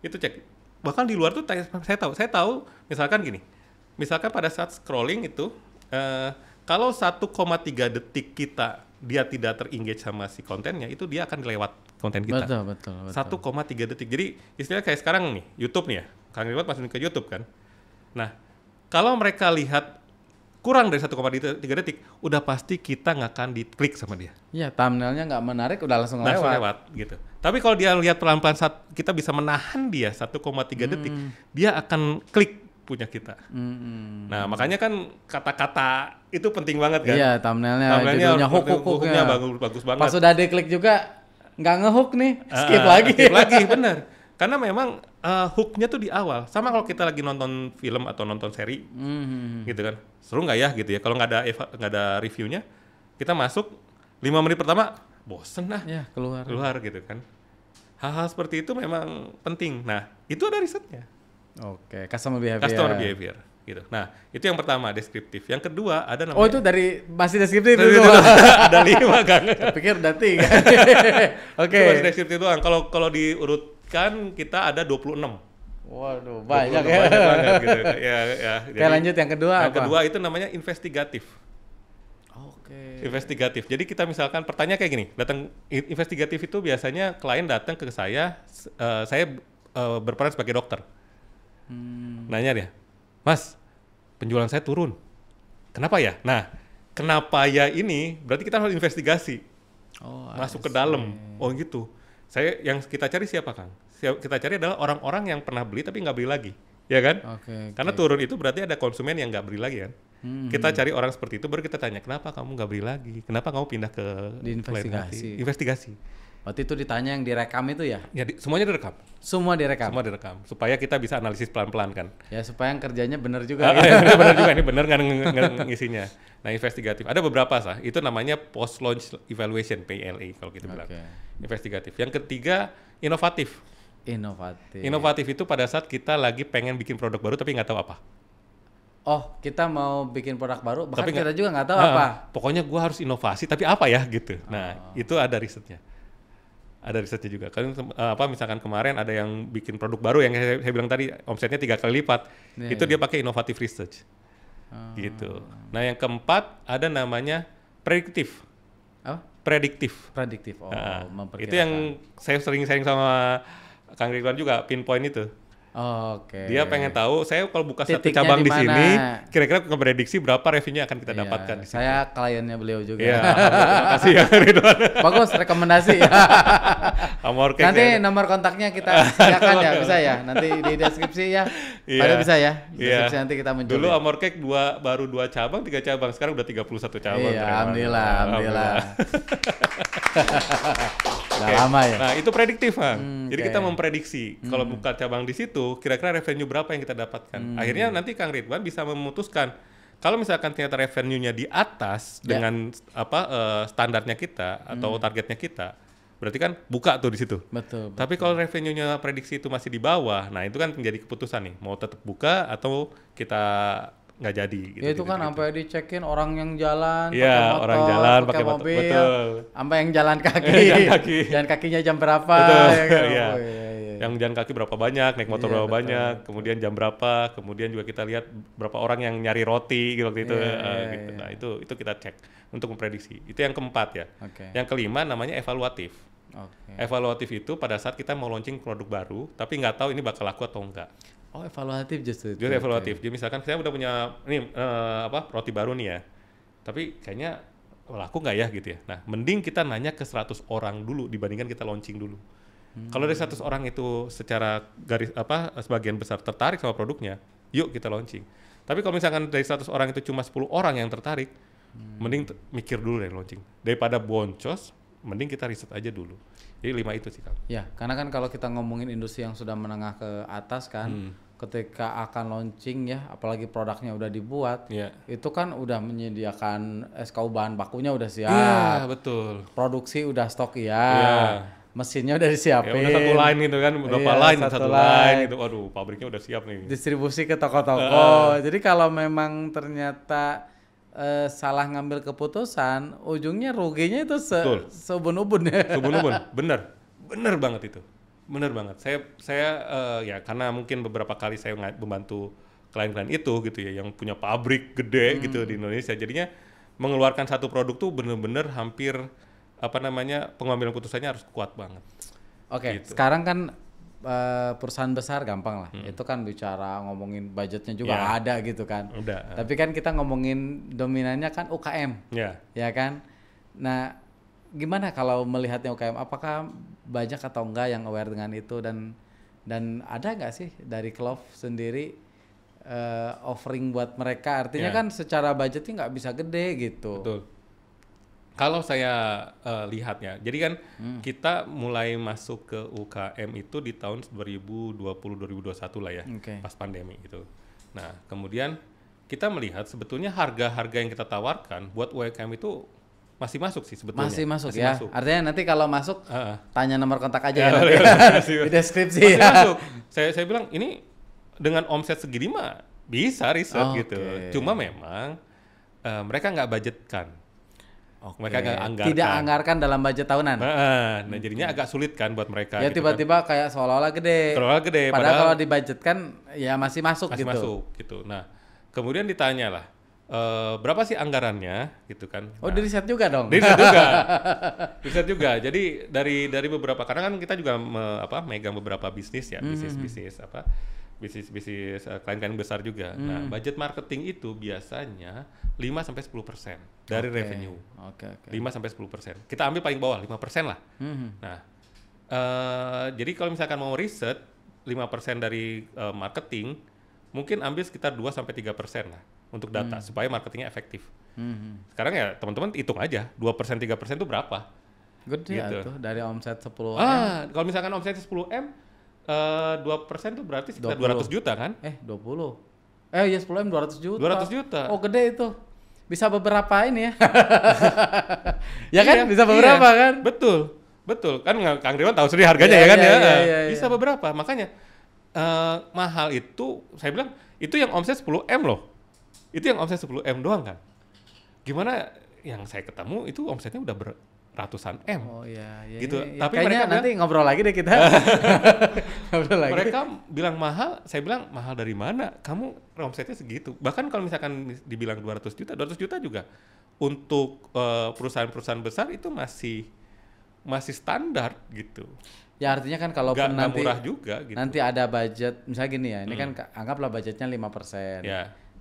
Itu cek. Bahkan di luar tuh saya tahu misalkan gini. Misalkan pada saat scrolling itu kalau 1,3 detik kita dia tidak ter-engage sama si kontennya, itu dia akan lewat konten kita. Betul. 1,3 detik. Jadi istilahnya kayak sekarang nih, YouTube nih ya. Kang Ridwan masuk ke YouTube kan. Nah, kalau mereka lihat kurang dari 1,3 detik, udah pasti kita nggak akan diklik sama dia. Iya, thumbnailnya nggak menarik, udah langsung lewat gitu. Tapi kalau dia lihat pelan-pelan saat kita bisa menahan dia 1,3 detik, dia akan klik punya kita. Nah, makanya kan kata-kata itu penting banget kan. Iya, thumbnailnya judulnya hook-hooknya bagus banget. Pas sudah diklik juga nggak ngehook nih, skip lagi. Skip lagi, bener. Karena memang hooknya tuh di awal. Sama kalau kita lagi nonton film atau nonton seri, gitu kan. Seru nggak ya gitu ya. Kalau nggak ada reviewnya, kita masuk 5 menit pertama bosen lah. Ya, keluar gitu kan. Hal-hal seperti itu memang penting. Nah, itu ada risetnya. Oke, customer behavior gitu. Nah, itu yang pertama, deskriptif. Yang kedua ada namanya. Oh, itu masih deskriptif itu. Ada 5 kan. Saya pikir udah 3. Oke. Itu masih deskriptif doang. Kalau diurutkan kita ada 26. Waduh, banyak ya. Banyak banget gitu. Ya. Oke, lanjut yang kedua apa? Yang kedua itu namanya investigatif. Oke. Investigatif. Jadi kita misalkan pertanyaan kayak gini, datang investigatif itu biasanya klien datang ke saya berperan sebagai dokter. Nanya dia, Mas, penjualan saya turun. Kenapa ya? Nah, kenapa ya ini berarti kita harus investigasi. Masuk ke dalam. Oh gitu. Yang kita cari siapa, Kang? Kita cari adalah orang-orang yang pernah beli tapi nggak beli lagi. Ya kan? Karena turun itu berarti ada konsumen yang nggak beli lagi kan. Kita cari orang seperti itu, baru kita tanya, kenapa kamu nggak beli lagi? Kenapa kamu pindah ke investigasi? Berarti itu ditanya yang direkam itu ya? Ya, semuanya direkam. Semua direkam? Semua direkam. Supaya kita bisa analisis pelan-pelan kan. Ya, supaya yang kerjanya benar juga. Benar juga, ini benar nggak ngisinya. Nah, investigatif. Ada beberapa itu namanya post-launch evaluation, PLA kalau kita bilang. Investigatif. Yang ketiga, inovatif. Inovatif itu pada saat kita lagi pengen bikin produk baru tapi nggak tahu apa. Oh, kita mau bikin produk baru, bahkan kita juga nggak tahu apa. Pokoknya gua harus inovasi, tapi apa ya gitu. Nah, itu ada risetnya. Ada risetnya juga. Kan misalkan kemarin ada yang bikin produk baru yang saya bilang tadi omsetnya 3 kali lipat. Itu dia pakai inovatif research. Gitu. Nah, yang keempat ada namanya prediktif. Prediktif. Memperkirakan. Itu yang saya sering sharing sama Kang Ridwan juga, pinpoint itu. Dia pengen tahu, saya kalau buka satu cabang di sini, kira-kira ngeprediksi berapa revenue akan kita dapatkan di sini. Saya kliennya beliau juga. Iya, terima kasih ya Ridwan. Bagus, rekomendasi. Amorkek nanti nomor kontaknya kita sediakan ya, bisa ya? Nanti di deskripsi ya. Pada bisa ya? Deskripsi nanti kita muncul. Dulu Amorkek baru 2 cabang, 3 cabang, sekarang udah 31 cabang. Iya, alhamdulillah. Udah lama ya. Nah, itu prediktif, Bang. Jadi kita memprediksi kalau buka cabang di situ, kira-kira revenue berapa yang kita dapatkan. Akhirnya nanti Kang Ridwan bisa memutuskan kalau misalkan ternyata revenue-nya di atas dengan standarnya kita atau targetnya kita, berarti kan buka tuh di situ. Betul. Tapi kalau revenue-nya prediksi itu masih di bawah, nah itu kan menjadi keputusan nih, mau tetap buka atau kita nggak jadi gitu. Ya itu kan sampai dicekin orang yang jalan pakai motor, orang jalan pakai mobil, betul. Sampai yang jalan kaki. Jalan kakinya jam berapa? Betul. Ya kan? Iya. Yang jalan kaki berapa banyak, naik motor berapa banyak, kemudian jam berapa, kemudian juga kita lihat berapa orang yang nyari roti gitu waktu itu. Gitu. Nah, itu kita cek untuk memprediksi. Itu yang keempat ya. Yang kelima namanya evaluatif. Evaluatif itu pada saat kita mau launching produk baru, tapi nggak tahu ini bakal laku atau enggak. Oh, evaluatif justru itu. Jadi evaluatif. Jadi misalkan saya udah punya roti baru nih ya. Tapi kayaknya laku nggak ya gitu ya. Nah, mending kita nanya ke 100 orang dulu dibandingkan kita launching dulu. Kalau dari 100 orang itu secara sebagian besar tertarik sama produknya, yuk kita launching. Tapi kalau misalkan dari 100 orang itu cuma 10 orang yang tertarik, mending mikir dulu dari launching. Daripada boncos, mending kita riset aja dulu. Jadi 5 itu sih, Kang. Ya, karena kan kalau kita ngomongin industri yang sudah menengah ke atas kan, ketika akan launching ya, apalagi produknya udah dibuat, itu kan udah menyediakan SKU bahan bakunya udah siap. Iya, betul. Produksi udah stok mesinnya udah disiapin. Ya, udah satu line gitu kan, berapa satu line gitu. Waduh, pabriknya udah siap nih. Distribusi ke toko-toko. Jadi kalau memang ternyata salah ngambil keputusan, ujungnya ruginya itu seubun-ubun ya. Seubun-ubun, bener banget itu. Bener banget. Saya ya karena mungkin beberapa kali saya membantu klien-klien itu gitu ya, yang punya pabrik gede gitu di Indonesia. Jadinya mengeluarkan satu produk tuh bener-bener hampir pengambilan putusannya harus kuat banget. Oke, gitu. Sekarang kan perusahaan besar gampang lah. Itu kan bicara ngomongin budgetnya juga ada gitu kan. Udah. Tapi kan kita ngomongin dominannya kan UKM. Ya kan? Nah, gimana kalau melihatnya UKM? Apakah banyak atau enggak yang aware dengan itu dan ada nggak sih dari Clove sendiri offering buat mereka? Artinya kan secara budgetnya nggak bisa gede gitu. Betul. Kalau saya lihatnya, jadi kan kita mulai masuk ke UKM itu di tahun 2020-2021 lah ya, pas pandemi gitu. Nah, kemudian kita melihat sebetulnya harga-harga yang kita tawarkan buat UKM itu masih masuk sih sebetulnya. Masih masuk. Artinya nanti kalau masuk tanya nomor kontak aja ya nanti di deskripsi. Masih masuk. Saya bilang ini dengan omset segini mah bisa riset gitu. Cuma memang mereka nggak budgetkan. Mereka nggak anggarkan. Tidak anggarkan dalam budget tahunan. Nah jadinya agak sulit kan buat mereka. Ya gitu tiba-tiba kan. Kayak seolah-olah gede. Padahal kalau dibudgetkan ya masih masuk masih gitu. Masuk gitu. Nah kemudian ditanya lah berapa sih anggarannya gitu kan? Oh di riset juga dong. Di riset juga. Riset juga. Jadi dari beberapa karena kan kita juga megang beberapa bisnis ya, bisnis klien-klien besar juga. Nah, budget marketing itu biasanya 5-10% dari revenue. 5-10%. Kita ambil paling bawah 5% lah. Nah, jadi kalau misalkan mau riset 5% dari marketing, mungkin ambil sekitar 2-3% lah untuk data supaya marketingnya efektif. Sekarang ya teman-teman hitung aja 2%-3% itu berapa? Gede gitu. Tuh dari omset 10M. Kalau misalkan omsetnya 10M 2% tuh berarti sekitar 200 juta kan? 20. Ya 10M 200 juta. 200 juta. Oh gede itu. Bisa beberapa ini ya. Ya kan? Bisa beberapa kan? Betul. Kan Kang Dewan tahu sendiri harganya ya kan ya. Bisa beberapa. Makanya mahal itu saya bilang itu yang omset 10M loh. Itu yang omset 10M doang kan. Gimana yang saya ketemu itu omsetnya udah ratusan M. Oh iya. Gitu. Tapi mereka nanti ngobrol lagi deh kita. Ngobrol lagi. Mereka bilang mahal, saya bilang mahal dari mana? Kamu omsetnya segitu. Bahkan kalau misalkan dibilang 200 juta juga untuk perusahaan-perusahaan besar itu masih standar gitu. Ya artinya kan kalau nanti murah juga gitu. Nanti ada budget, misalnya gini ya, ini kan anggaplah budgetnya 5%.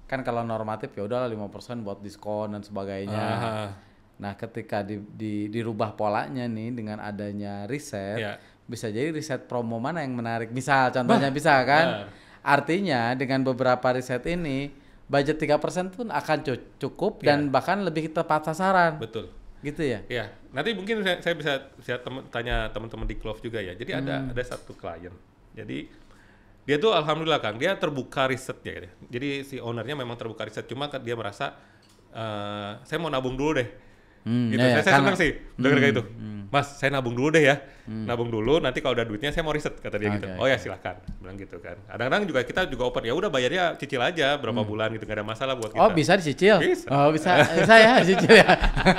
Kan kalau normatif ya udahlah 5% buat diskon dan sebagainya. Nah, ketika dirubah polanya nih dengan adanya riset, bisa jadi riset promo mana yang menarik. Misal contohnya bisa kan? Artinya dengan beberapa riset ini budget 3% pun akan cukup dan bahkan lebih tepat sasaran. Betul. Gitu ya? Iya. Nanti mungkin saya bisa tanya teman-teman di Clove juga ya. Jadi ada satu klien. Jadi dia tuh alhamdulillah Kang, dia terbuka risetnya gitu. Jadi si ownernya memang terbuka riset, cuma dia merasa saya mau nabung dulu deh. Gitu. Saya senang sih dengar kayak itu. Mas, saya nabung dulu deh ya. Nabung dulu, nanti kalau udah duitnya saya mau riset, kata dia gitu. Oh ya silakan, bilang gitu kan. Kadang-kadang juga kita juga open, ya udah bayarnya cicil aja berapa bulan gitu, nggak ada masalah buat kita. Oh bisa dicicil? Bisa. Oh bisa ya dicicil ya.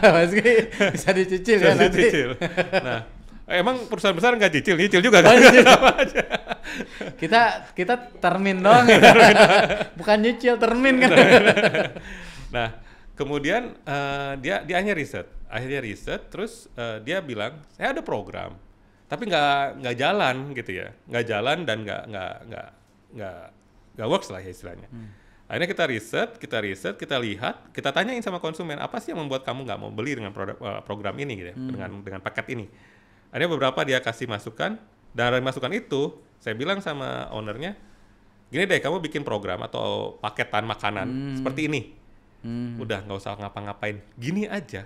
Mas bisa dicicil ya nanti. Dicicil. Nah, emang perusahaan besar nggak nyicil juga kan? Kita termin doang ya. Bukan nyicil, termin kan. Nah, kemudian dia akhirnya riset, terus dia bilang saya ada program, tapi nggak jalan gitu ya, nggak jalan dan nggak works lah ya istilahnya. Akhirnya kita riset, kita lihat, kita tanyain sama konsumen apa sih yang membuat kamu nggak mau beli dengan program ini gitu ya, dengan paket ini. Akhirnya beberapa dia kasih masukan, dan dari masukan itu saya bilang sama ownernya, gini deh kamu bikin program atau paketan makanan seperti ini. Udah nggak usah ngapa-ngapain, gini aja,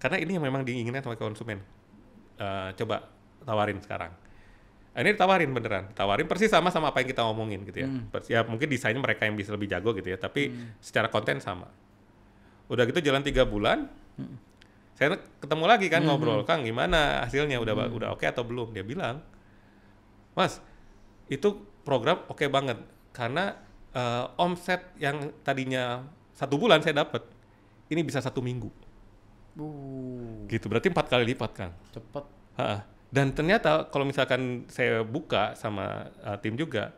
karena ini yang memang diinginkan sama konsumen. Coba tawarin sekarang. Ini tawarin persis sama apa yang kita ngomongin gitu ya. Ya mungkin desainnya mereka yang bisa lebih jago gitu ya, tapi secara konten sama. Udah gitu jalan 3 bulan, saya ketemu lagi kan ngobrol, Kang gimana hasilnya, udah oke atau belum? Dia bilang, Mas itu program oke banget, karena omset yang tadinya 1 bulan saya dapat, ini bisa 1 minggu. Gitu, berarti 4 kali lipat kan. Cepet. Dan ternyata kalau misalkan saya buka sama tim juga,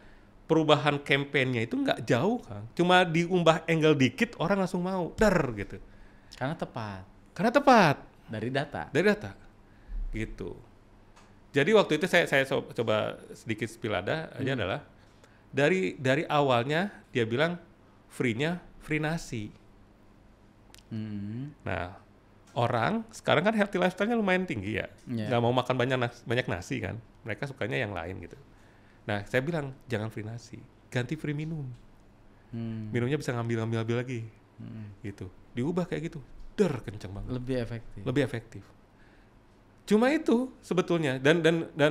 perubahan kampanyenya itu nggak jauh kan. Cuma diubah angle dikit, orang langsung mau, gitu. Karena tepat. Karena tepat. Dari data. Dari data. Gitu. Jadi waktu itu saya coba sedikit spill aja adalah dari awalnya dia bilang free-nya free nasi. Nah, orang sekarang kan healthy lifestyle-nya lumayan tinggi ya. Nggak mau makan banyak nasi kan. Mereka sukanya yang lain gitu. Nah, saya bilang jangan free nasi, ganti free minum. Minumnya bisa ngambil lagi. Gitu. Diubah kayak gitu. Kenceng banget. Lebih efektif. Cuma itu sebetulnya dan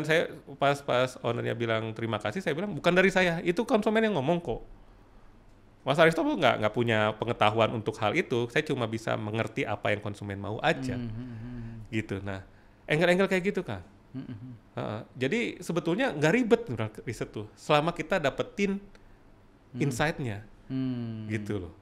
saya pas ownernya bilang terima kasih, saya bilang bukan dari saya, itu konsumen yang ngomong kok. Mas Aristo nggak punya pengetahuan untuk hal itu, saya cuma bisa mengerti apa yang konsumen mau aja, gitu. Nah, angle kayak gitu kan. Jadi sebetulnya nggak ribet riset tuh, selama kita dapetin insight-nya, gitu loh.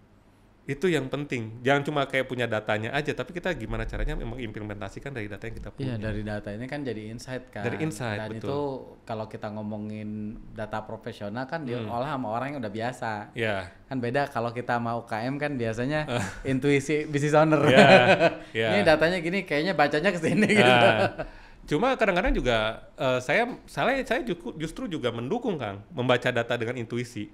Itu yang penting. Jangan cuma kayak punya datanya aja, tapi kita gimana caranya mengimplementasikan dari data yang kita punya. Iya, dari data ini kan jadi insight kan. Dari insight, dan betul. itu kalau kita ngomongin data profesional kan diolah sama orang yang udah biasa. Yeah. Kan beda kalau kita mau UKM kan biasanya intuisi business owner. Yeah. Ini datanya gini, kayaknya bacanya ke sini gitu. Cuma kadang-kadang juga saya justru juga mendukung Kang membaca data dengan intuisi.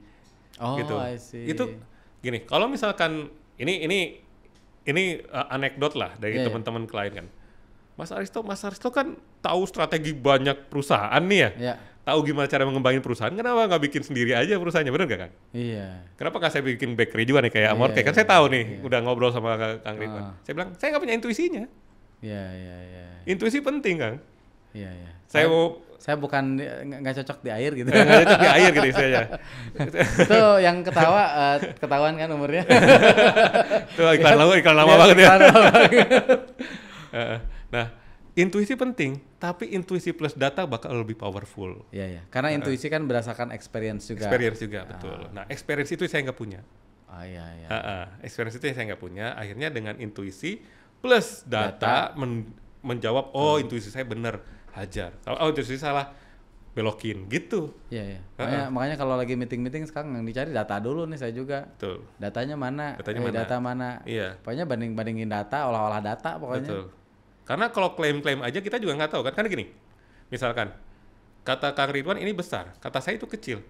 Gitu. I see. Itu gini, kalau misalkan ini anekdot lah dari teman-teman klien kan. Mas Aristo kan tahu strategi banyak perusahaan nih ya. Tahu gimana cara mengembangin perusahaan, kenapa nggak bikin sendiri aja perusahaannya, bener gak Kang? Iya. Kenapa nggak saya bikin bakery juga nih kayak Amorke? Kan saya tahu nih, udah ngobrol sama Kang Ridwan. Saya bilang, saya nggak punya intuisinya. Iya. Intuisi penting Kang. Iya. Saya bukan nggak cocok di air gitu. Nggak cocok di air gitu istilahnya. Itu yang ketahuan kan umurnya. Itu iklan lama banget ya. Nah, intuisi penting, tapi intuisi plus data bakal lebih powerful. Iya. Karena intuisi kan berdasarkan experience juga. Betul. Nah, experience itu saya nggak punya. Iya. Experience itu saya nggak punya. Akhirnya dengan intuisi plus data. Menjawab, intuisi saya benar, hajar. Kalau intuisi salah, belokin gitu. Iya. Makanya kalau lagi meeting sekarang yang dicari data dulu nih saya juga. Betul. Datanya mana? Data mana? Iya. Pokoknya bandingin data, olah data pokoknya. Betul. Karena kalau klaim aja kita juga nggak tahu kan. Karena gini, misalkan kata Kang Ridwan ini besar, kata saya itu kecil.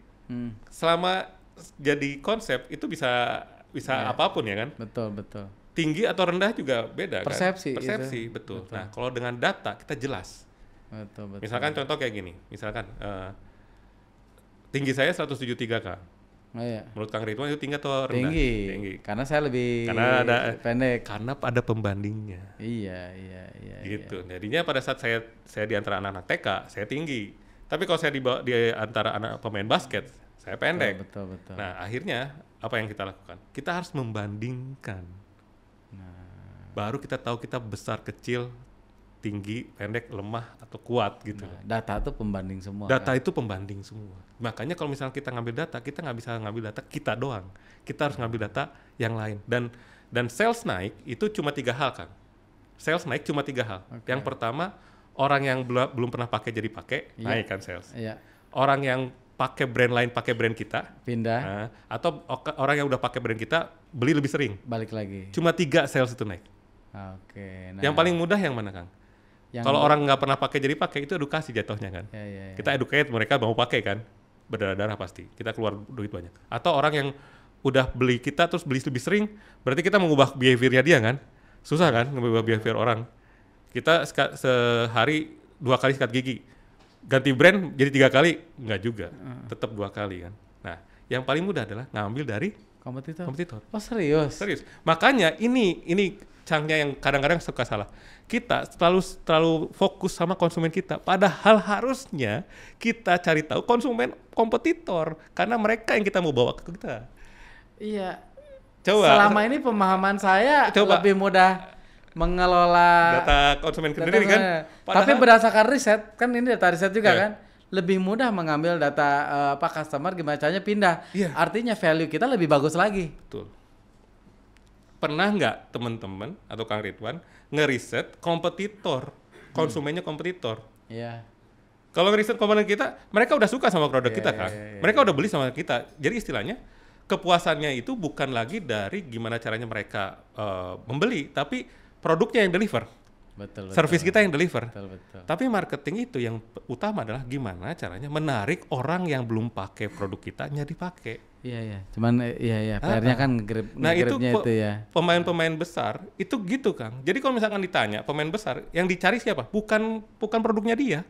Selama jadi konsep itu bisa apapun ya kan. Betul. Tinggi atau rendah juga beda persepsi, kan? Persepsi, betul. Nah, kalau dengan data kita jelas. Betul. Misalkan contoh kayak gini, tinggi saya 173 Kang. Iya. Menurut Kang Ridwan itu tinggi atau rendah? Tinggi. Karena saya lebih pendek. Karena ada pembandingnya. Iya. Gitu. Jadinya pada saat saya di antara anak-anak TK, saya tinggi. Tapi kalau saya di antara anak pemain basket, saya pendek. Betul. Nah, akhirnya apa yang kita lakukan? Kita harus membandingkan. Baru kita tahu kita besar, kecil, tinggi, pendek, lemah, atau kuat gitu. Data itu pembanding semua. Data itu pembanding semua. Makanya kalau misalnya kita ngambil data, kita nggak bisa ngambil data kita doang. Kita harus ngambil data yang lain. Dan sales naik itu cuma 3 hal Kang. Sales naik cuma 3 hal. Yang pertama, orang yang belum pernah pakai jadi pakai, naik kan sales. Iya. Orang yang pakai brand lain, pakai brand kita, pindah. Atau orang yang udah pakai brand kita, beli lebih sering. Balik lagi. Cuma 3 sales itu naik. Oke. Yang paling mudah yang mana Kang? Kalau orang nggak pernah pakai jadi pakai itu edukasi jatuhnya kan. Iya. Kita educate mereka mau pakai kan, berdarah-darah pasti. Kita keluar duit banyak. Atau orang yang udah beli kita terus beli lebih sering, berarti kita mengubah behaviornya dia kan. Susah kan mengubah behavior orang. Kita sehari 2 kali sikat gigi, ganti brand jadi 3 kali, nggak juga, tetap 2 kali kan. Nah, yang paling mudah adalah ngambil dari kompetitor. Oh serius? Makanya ini cangnya yang kadang-kadang suka salah. Kita terlalu fokus sama konsumen kita. Padahal harusnya kita cari tahu konsumen kompetitor. Karena mereka yang kita mau bawa ke kita. Iya. Coba. Selama ini pemahaman saya lebih mudah mengelola data konsumen sendiri kan. Tapi berdasarkan riset, kan ini data riset juga kan. Lebih mudah mengambil data customer gimana caranya pindah. Artinya value kita lebih bagus lagi. Betul. Pernah nggak teman-teman atau Kang Ridwan ngeriset kompetitor, konsumennya kompetitor? Iya. Kalau ngeriset komponen kita, mereka udah suka sama produk kita kan? Mereka udah beli sama kita. Jadi istilahnya, kepuasannya itu bukan lagi dari gimana caranya mereka membeli, tapi produknya yang deliver. Betul. Service kita yang deliver. Betul. Tapi marketing itu yang utama adalah gimana caranya menarik orang yang belum pakai produk kita jadi pakai. Iya. Cuman PR-nya kan nge-grab-nya itu ya. Pemain-pemain besar itu gitu, Kang. Jadi kalau misalkan ditanya pemain besar yang dicari siapa? Bukan produknya dia.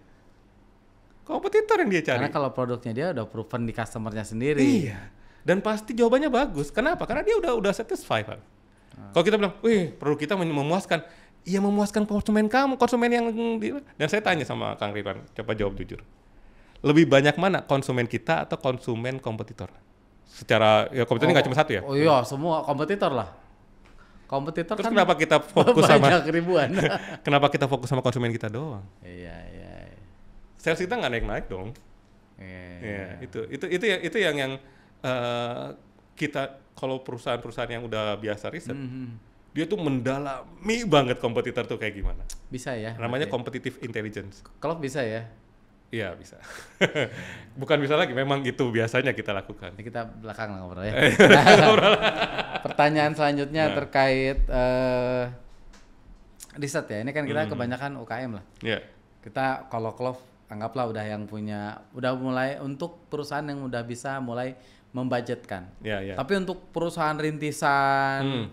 Kompetitor yang dia cari. Karena kalau produknya dia udah proven di customer-nya sendiri. Iya. Dan pasti jawabannya bagus. Kenapa? Karena dia udah satisfied, Pak. Kalau kita bilang, "Wih, produk kita memuaskan." Iya, memuaskan konsumen kamu, konsumen yang dan saya tanya sama Kang Ridwan, coba jawab jujur. Lebih banyak mana konsumen kita atau konsumen kompetitor? Secara ya kompetitor nggak cuma satu ya? Oh iya, semua kompetitor lah. Kompetitor. Terus kan kenapa kita fokus banyak ribuan. Kenapa kita fokus sama konsumen kita doang? Iya. Sales kita nggak naik dong. Iya. Itu yang kita kalau perusahaan-perusahaan yang udah biasa riset, dia tuh mendalami banget kompetitor tuh kayak gimana. Bisa ya. Namanya competitive intelligence. Kalau bisa ya. Iya bisa. Bukan bisa lagi, memang itu biasanya kita lakukan. Ini kita belakang lah ngobrol ya. Pertanyaan selanjutnya terkait riset ya. Ini kan kita kebanyakan UKM lah. Iya. Kita kalau Clove anggaplah udah mulai untuk perusahaan yang udah bisa mulai membudgetkan. Iya. Tapi untuk perusahaan rintisan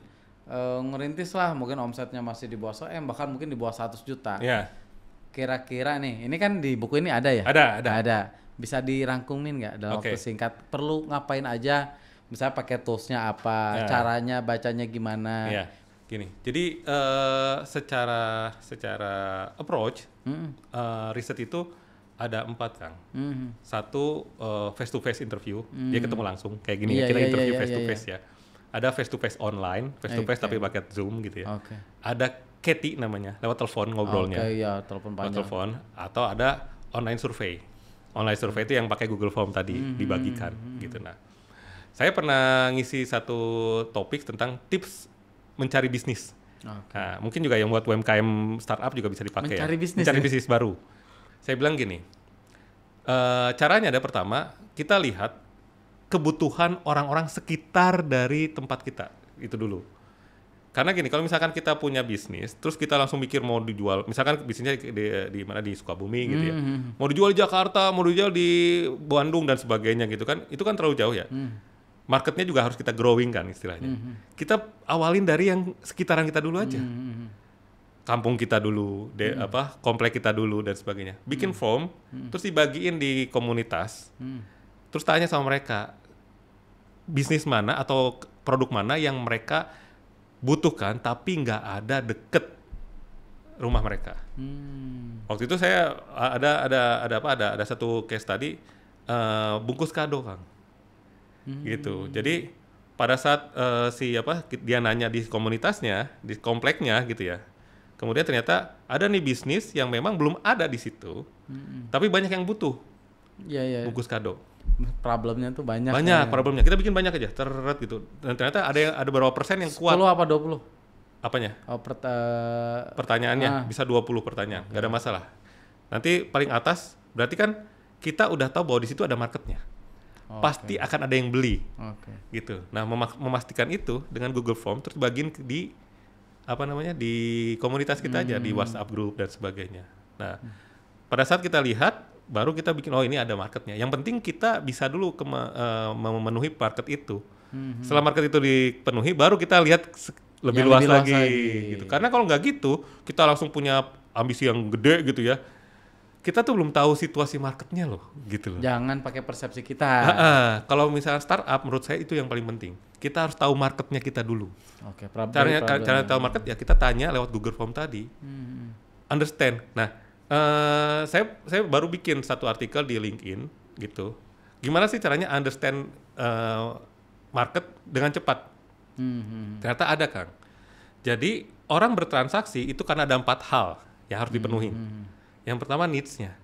ngerintis lah, mungkin omsetnya masih di bawah 1 M, bahkan mungkin di bawah 100 juta. Iya. Kira-kira nih, ini kan di buku ini ada ya? Ada. Bisa dirangkumin nggak dalam waktu singkat? Perlu ngapain aja? Misalnya pakai toolsnya apa? Caranya bacanya gimana? Iya. Gini. Jadi secara approach riset itu ada 4, Kang. Satu face to face interview, dia ketemu langsung kayak gini ya. Kita interview face to face ya. Ada face to face online, face to face tapi pakai Zoom gitu ya. Ada Keti namanya, lewat telepon ngobrolnya. Telepon panjang. Telepon, atau ada online survei. Online survei itu yang pakai Google Form tadi dibagikan gitu. Nah, saya pernah ngisi satu topik tentang tips mencari bisnis. Nah, mungkin juga yang buat UMKM startup juga bisa dipakai. Mencari bisnis baru. Saya bilang gini, caranya ada pertama, kita lihat kebutuhan orang-orang sekitar dari tempat kita, itu dulu. Karena gini, kalau misalkan kita punya bisnis, terus kita langsung mikir mau dijual, misalkan bisnisnya di mana, di Sukabumi gitu ya, mau dijual di Jakarta, mau dijual di Bandung dan sebagainya gitu kan, itu kan terlalu jauh ya. Marketnya juga harus kita growing kan istilahnya. Kita awalin dari yang sekitaran kita dulu aja. Kampung kita dulu, komplek kita dulu dan sebagainya. Bikin form, terus dibagiin di komunitas. Terus tanya sama mereka, bisnis mana atau produk mana yang mereka butuhkan tapi nggak ada deket rumah mereka. Waktu itu saya ada satu case tadi, bungkus kado, Kang. Gitu. Jadi pada saat dia nanya di komunitasnya, di kompleknya gitu ya. Kemudian ternyata ada nih bisnis yang memang belum ada di situ, tapi banyak yang butuh bungkus kado. Problemnya tuh banyak. Problemnya. Kita bikin banyak aja, gitu. Dan ternyata ada berapa persen yang kuat. 10 apa 20? Apanya? Ah. Pertanyaannya bisa 20 pertanyaan, nggak ada masalah. Nanti paling atas berarti kan kita udah tahu bahwa di situ ada marketnya. Pasti akan ada yang beli. Gitu. Nah, memastikan itu dengan Google Form terus bagiin di di komunitas kita aja, di WhatsApp group dan sebagainya. Nah, pada saat kita lihat baru kita bikin, oh ini ada marketnya. Yang penting kita bisa dulu memenuhi market itu. Setelah market itu dipenuhi, baru kita lihat lebih luas lagi. Gitu. Karena kalau nggak gitu, kita langsung punya ambisi yang gede gitu ya. Kita tuh belum tahu situasi marketnya loh, gitu loh. Jangan pakai persepsi kita. Kalau misalnya startup, menurut saya itu yang paling penting. Kita harus tahu marketnya kita dulu. Cara tahu market ya kita tanya lewat Google Form tadi. Understand. Nah, saya baru bikin satu artikel di LinkedIn gitu. Gimana sih caranya understand market dengan cepat? Ternyata ada, Kang. Jadi orang bertransaksi itu karena ada 4 hal yang harus dipenuhi. Yang pertama needs-nya,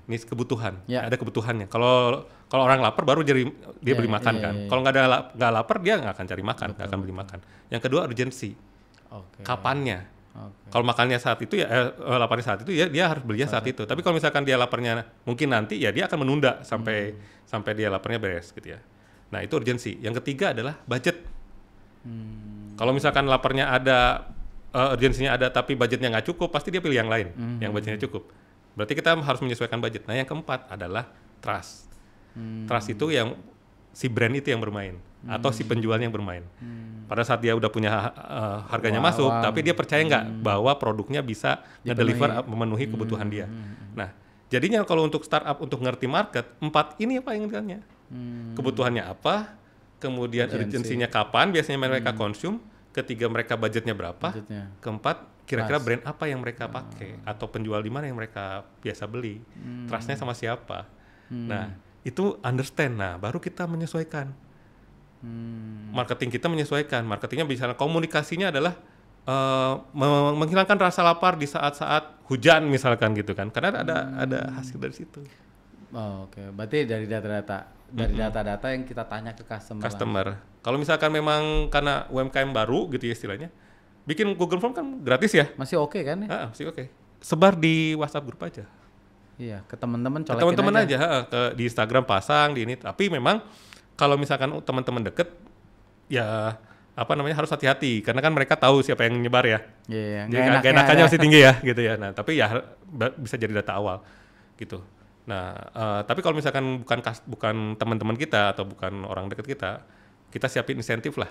needs kebutuhan. Ada kebutuhannya. Kalau orang lapar baru dia beli makan kan. Kalau nggak lapar dia nggak akan cari makan, nggak akan beli makan. Yang kedua urgency, kapannya. Kalau makannya saat itu laparnya saat itu ya dia harus belinya saat itu. Tapi kalau misalkan dia laparnya mungkin nanti ya dia akan menunda sampai dia laparnya beres gitu ya. Nah itu urgensi. Yang ketiga adalah budget. Kalau misalkan laparnya ada, urgensinya ada tapi budgetnya nggak cukup, pasti dia pilih yang lain, yang budgetnya cukup. Berarti kita harus menyesuaikan budget. Nah yang keempat adalah trust. Trust itu yang si brand itu yang bermain atau si penjualnya yang bermain. Pada saat dia udah punya harganya masuk, tapi dia percaya nggak bahwa produknya bisa nge-deliver, memenuhi kebutuhan dia. Nah jadinya kalau untuk startup untuk ngerti market, 4 ini apa yang ditanya? Kebutuhannya apa? Kemudian urgensinya kapan biasanya mereka konsum? Ketiga mereka budgetnya berapa? Keempat kira-kira brand apa yang mereka pakai atau penjual di mana yang mereka biasa beli? Trustnya sama siapa? Nah itu understand. Nah baru kita menyesuaikan. Marketing kita menyesuaikan. Marketingnya misalnya komunikasinya adalah menghilangkan rasa lapar di saat-saat hujan misalkan gitu kan. Karena ada hasil dari situ. Oh, oke. Berarti dari data-data yang kita tanya ke customer. Kalau misalkan memang karena UMKM baru gitu ya istilahnya, bikin Google Form kan gratis ya. Masih oke kan ya? Masih oke. Sebar di WhatsApp grup aja. Iya, ke teman-teman colekin teman-teman aja. Di Instagram pasang di ini. Tapi memang kalau misalkan teman-teman deket, ya harus hati-hati karena kan mereka tahu siapa yang nyebar ya. Iya. Jadi enakannya masih tinggi ya gitu ya. Nah tapi ya bisa jadi data awal gitu. Nah, tapi kalau misalkan bukan teman-teman kita atau bukan orang dekat kita siapin insentif lah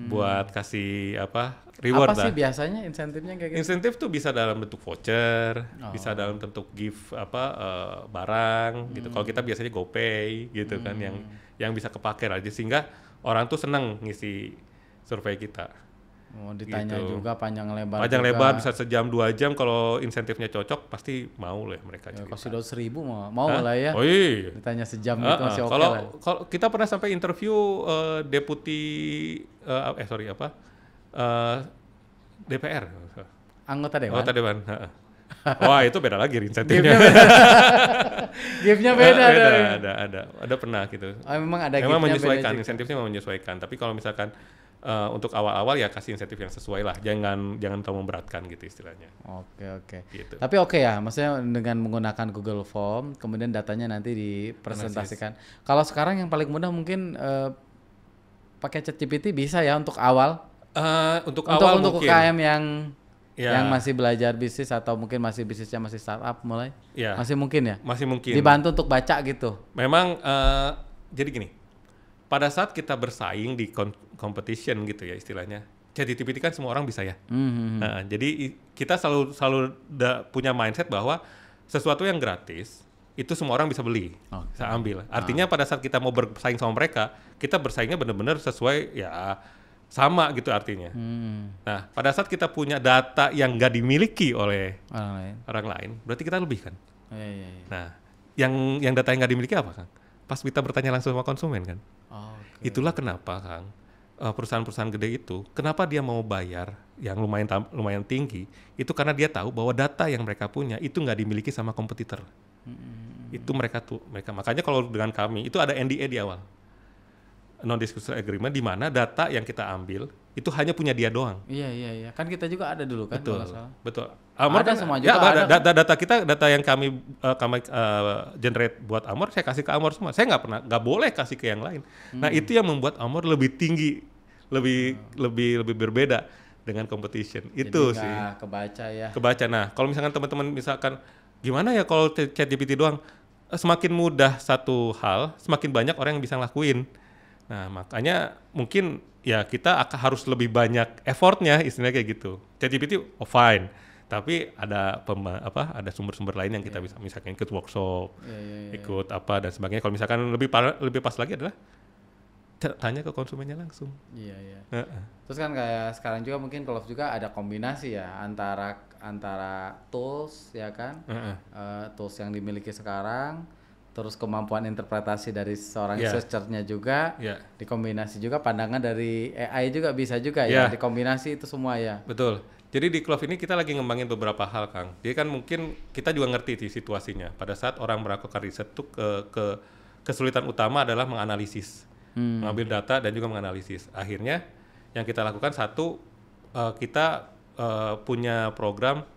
buat kasih reward. Apa sih biasanya insentifnya kayak gitu? Insentif tuh bisa dalam bentuk voucher, bisa dalam bentuk gift barang gitu. Kalau kita biasanya GoPay gitu kan yang bisa kepake aja sehingga orang tuh seneng ngisi survei kita. Ditanya gitu. Juga panjang lebar bisa sejam 2 jam. Kalau insentifnya cocok pasti mau lah mereka cerita. Kasih 1.000 mau lah ya. Oh iya. Ditanya sejam gitu masih oke lah. Kalau kita pernah sampai interview DPR. Anggota Dewan. Wah itu beda lagi insentifnya. Gift-nya beda. Ada pernah gitu. Memang ada. Memang menyesuaikan insentifnya, menyesuaikan. Tapi kalau misalkan untuk awal-awal ya kasih insentif yang sesuai lah, jangan terlalu memberatkan gitu istilahnya. Oke. Gitu. Tapi oke ya, maksudnya dengan menggunakan Google Form, kemudian datanya nanti dipresentasikan. Kalau sekarang yang paling mudah mungkin pakai ChatGPT bisa ya untuk awal. Untuk awal untuk mungkin. UKM yang masih belajar bisnis atau mungkin masih bisnisnya masih startup mulai, masih mungkin ya. Masih mungkin. Dibantu untuk baca gitu. Memang jadi gini. Pada saat kita bersaing di competition gitu ya istilahnya, ChatGPT kan semua orang bisa ya. Jadi kita selalu punya mindset bahwa sesuatu yang gratis itu semua orang bisa beli, bisa ambil. Artinya pada saat kita mau bersaing sama mereka, kita bersaingnya benar-benar sesuai ya sama gitu artinya. Nah pada saat kita punya data yang nggak dimiliki oleh orang lain, berarti kita lebih kan. Nah yang data yang nggak dimiliki apa Kang? Pas kita bertanya langsung sama konsumen kan. Itulah kenapa Kang perusahaan-perusahaan gede itu kenapa dia mau bayar yang lumayan tinggi itu karena dia tahu bahwa data yang mereka punya itu nggak dimiliki sama kompetitor. Itu mereka makanya kalau dengan kami itu ada NDA di awal, non disclosure agreement, di mana data yang kita ambil itu hanya punya dia doang. Iya. Kan kita juga ada dulu kan. Betul. Amor ada kan, semua juga ada. Data yang kami generate buat Amor, saya kasih ke Amor semua. Saya nggak boleh kasih ke yang lain. Nah itu yang membuat Amor lebih tinggi, lebih berbeda dengan competition. Itu sih. Kebaca ya. Kebaca. Nah kalau misalkan teman-teman misalkan gimana ya kalau ChatGPT doang, semakin mudah satu hal, semakin banyak orang yang bisa ngelakuin. Nah makanya mungkin ya kita harus lebih banyak effortnya istilahnya kayak gitu. ChatGPT fine, tapi ada sumber-sumber lain yang kita bisa misalkan ikut workshop, ikut apa dan sebagainya. Kalau misalkan lebih pas lagi adalah tanya ke konsumennya langsung. Iya. Terus kan kayak sekarang juga mungkin Clove juga ada kombinasi ya antara tools ya kan, tools yang dimiliki sekarang. Terus kemampuan interpretasi dari seorang researcher-nya juga, dikombinasi juga pandangan dari AI juga bisa juga ya, dikombinasi itu semua ya. Betul. Jadi di Clove ini kita lagi ngembangin beberapa hal Kang. Jadi kan mungkin kita juga ngerti sih situasinya. Pada saat orang melakukan riset tuh kesulitan utama adalah menganalisis, mengambil data dan juga menganalisis. Akhirnya yang kita lakukan kita punya program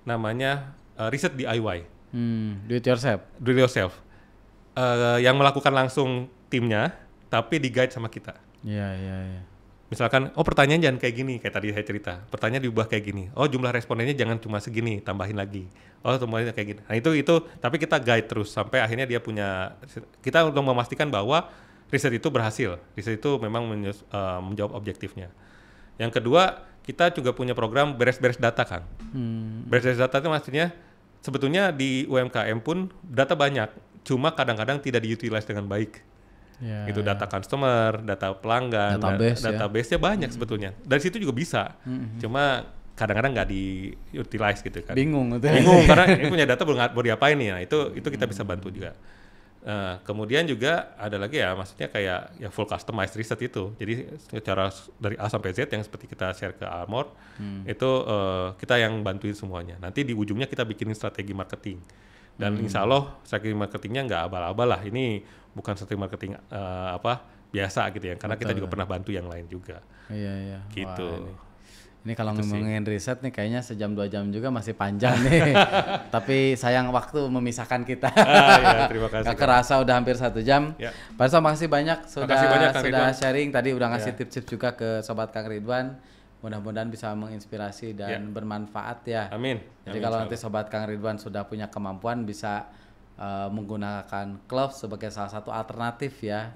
namanya riset DIY. Do it yourself. Yang melakukan langsung timnya tapi di guide sama kita. Iya. Misalkan, pertanyaan jangan kayak gini, kayak tadi saya cerita. Pertanyaan diubah kayak gini. Jumlah respondennya jangan cuma segini, tambahin lagi. Tambahin kayak gini. Nah itu, tapi kita guide terus sampai akhirnya dia punya. Kita untuk memastikan bahwa riset itu berhasil. Riset itu memang menjawab objektifnya. Yang kedua, kita juga punya program beres-beres data, Kang. Beres-beres data itu maksudnya sebetulnya di UMKM pun data banyak, cuma kadang-kadang tidak diutilize dengan baik. Itu data customer, data pelanggan, database-nya banyak sebetulnya. Dari situ juga bisa, cuma kadang-kadang nggak di-utilize gitu kan. Bingung karena ini punya data mau diapain nih. Nah, itu kita bisa bantu juga. Kemudian juga ada lagi ya, maksudnya kayak ya full customized research itu. Jadi secara dari A sampai Z yang seperti kita share ke Armor, itu kita yang bantuin semuanya. Nanti di ujungnya kita bikinin strategi marketing. Dan insya Allah strategi marketingnya nggak abal-abal lah. Ini bukan strategi marketing biasa gitu ya, karena kita juga pernah bantu yang lain juga. Iya. Gitu. Wah, ini kalau ngomongin riset nih kayaknya sejam 2 jam juga masih panjang nih. Tapi sayang waktu memisahkan kita. Ya, terima kasih. Gak kerasa udah hampir 1 jam. Ya. Pak Rizal, makasih banyak sudah sharing tadi, udah ngasih tips-tips juga ke Sobat Kang Ridwan. Mudah-mudahan bisa menginspirasi dan bermanfaat ya. Amin. Jadi kalau nanti Sobat Kang Ridwan sudah punya kemampuan bisa menggunakan Clove sebagai salah satu alternatif ya.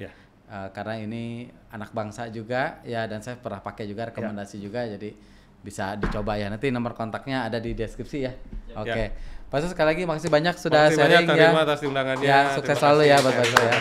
Karena ini anak bangsa juga ya, dan saya pernah pakai juga, rekomendasi juga, jadi bisa dicoba ya. Nanti nomor kontaknya ada di deskripsi ya. Oke. Pak Rizal, sekali lagi makasih banyak sudah sharing ya. Terima kasih atas undangannya. Ya, sukses selalu ya buat Pak Rizal ya.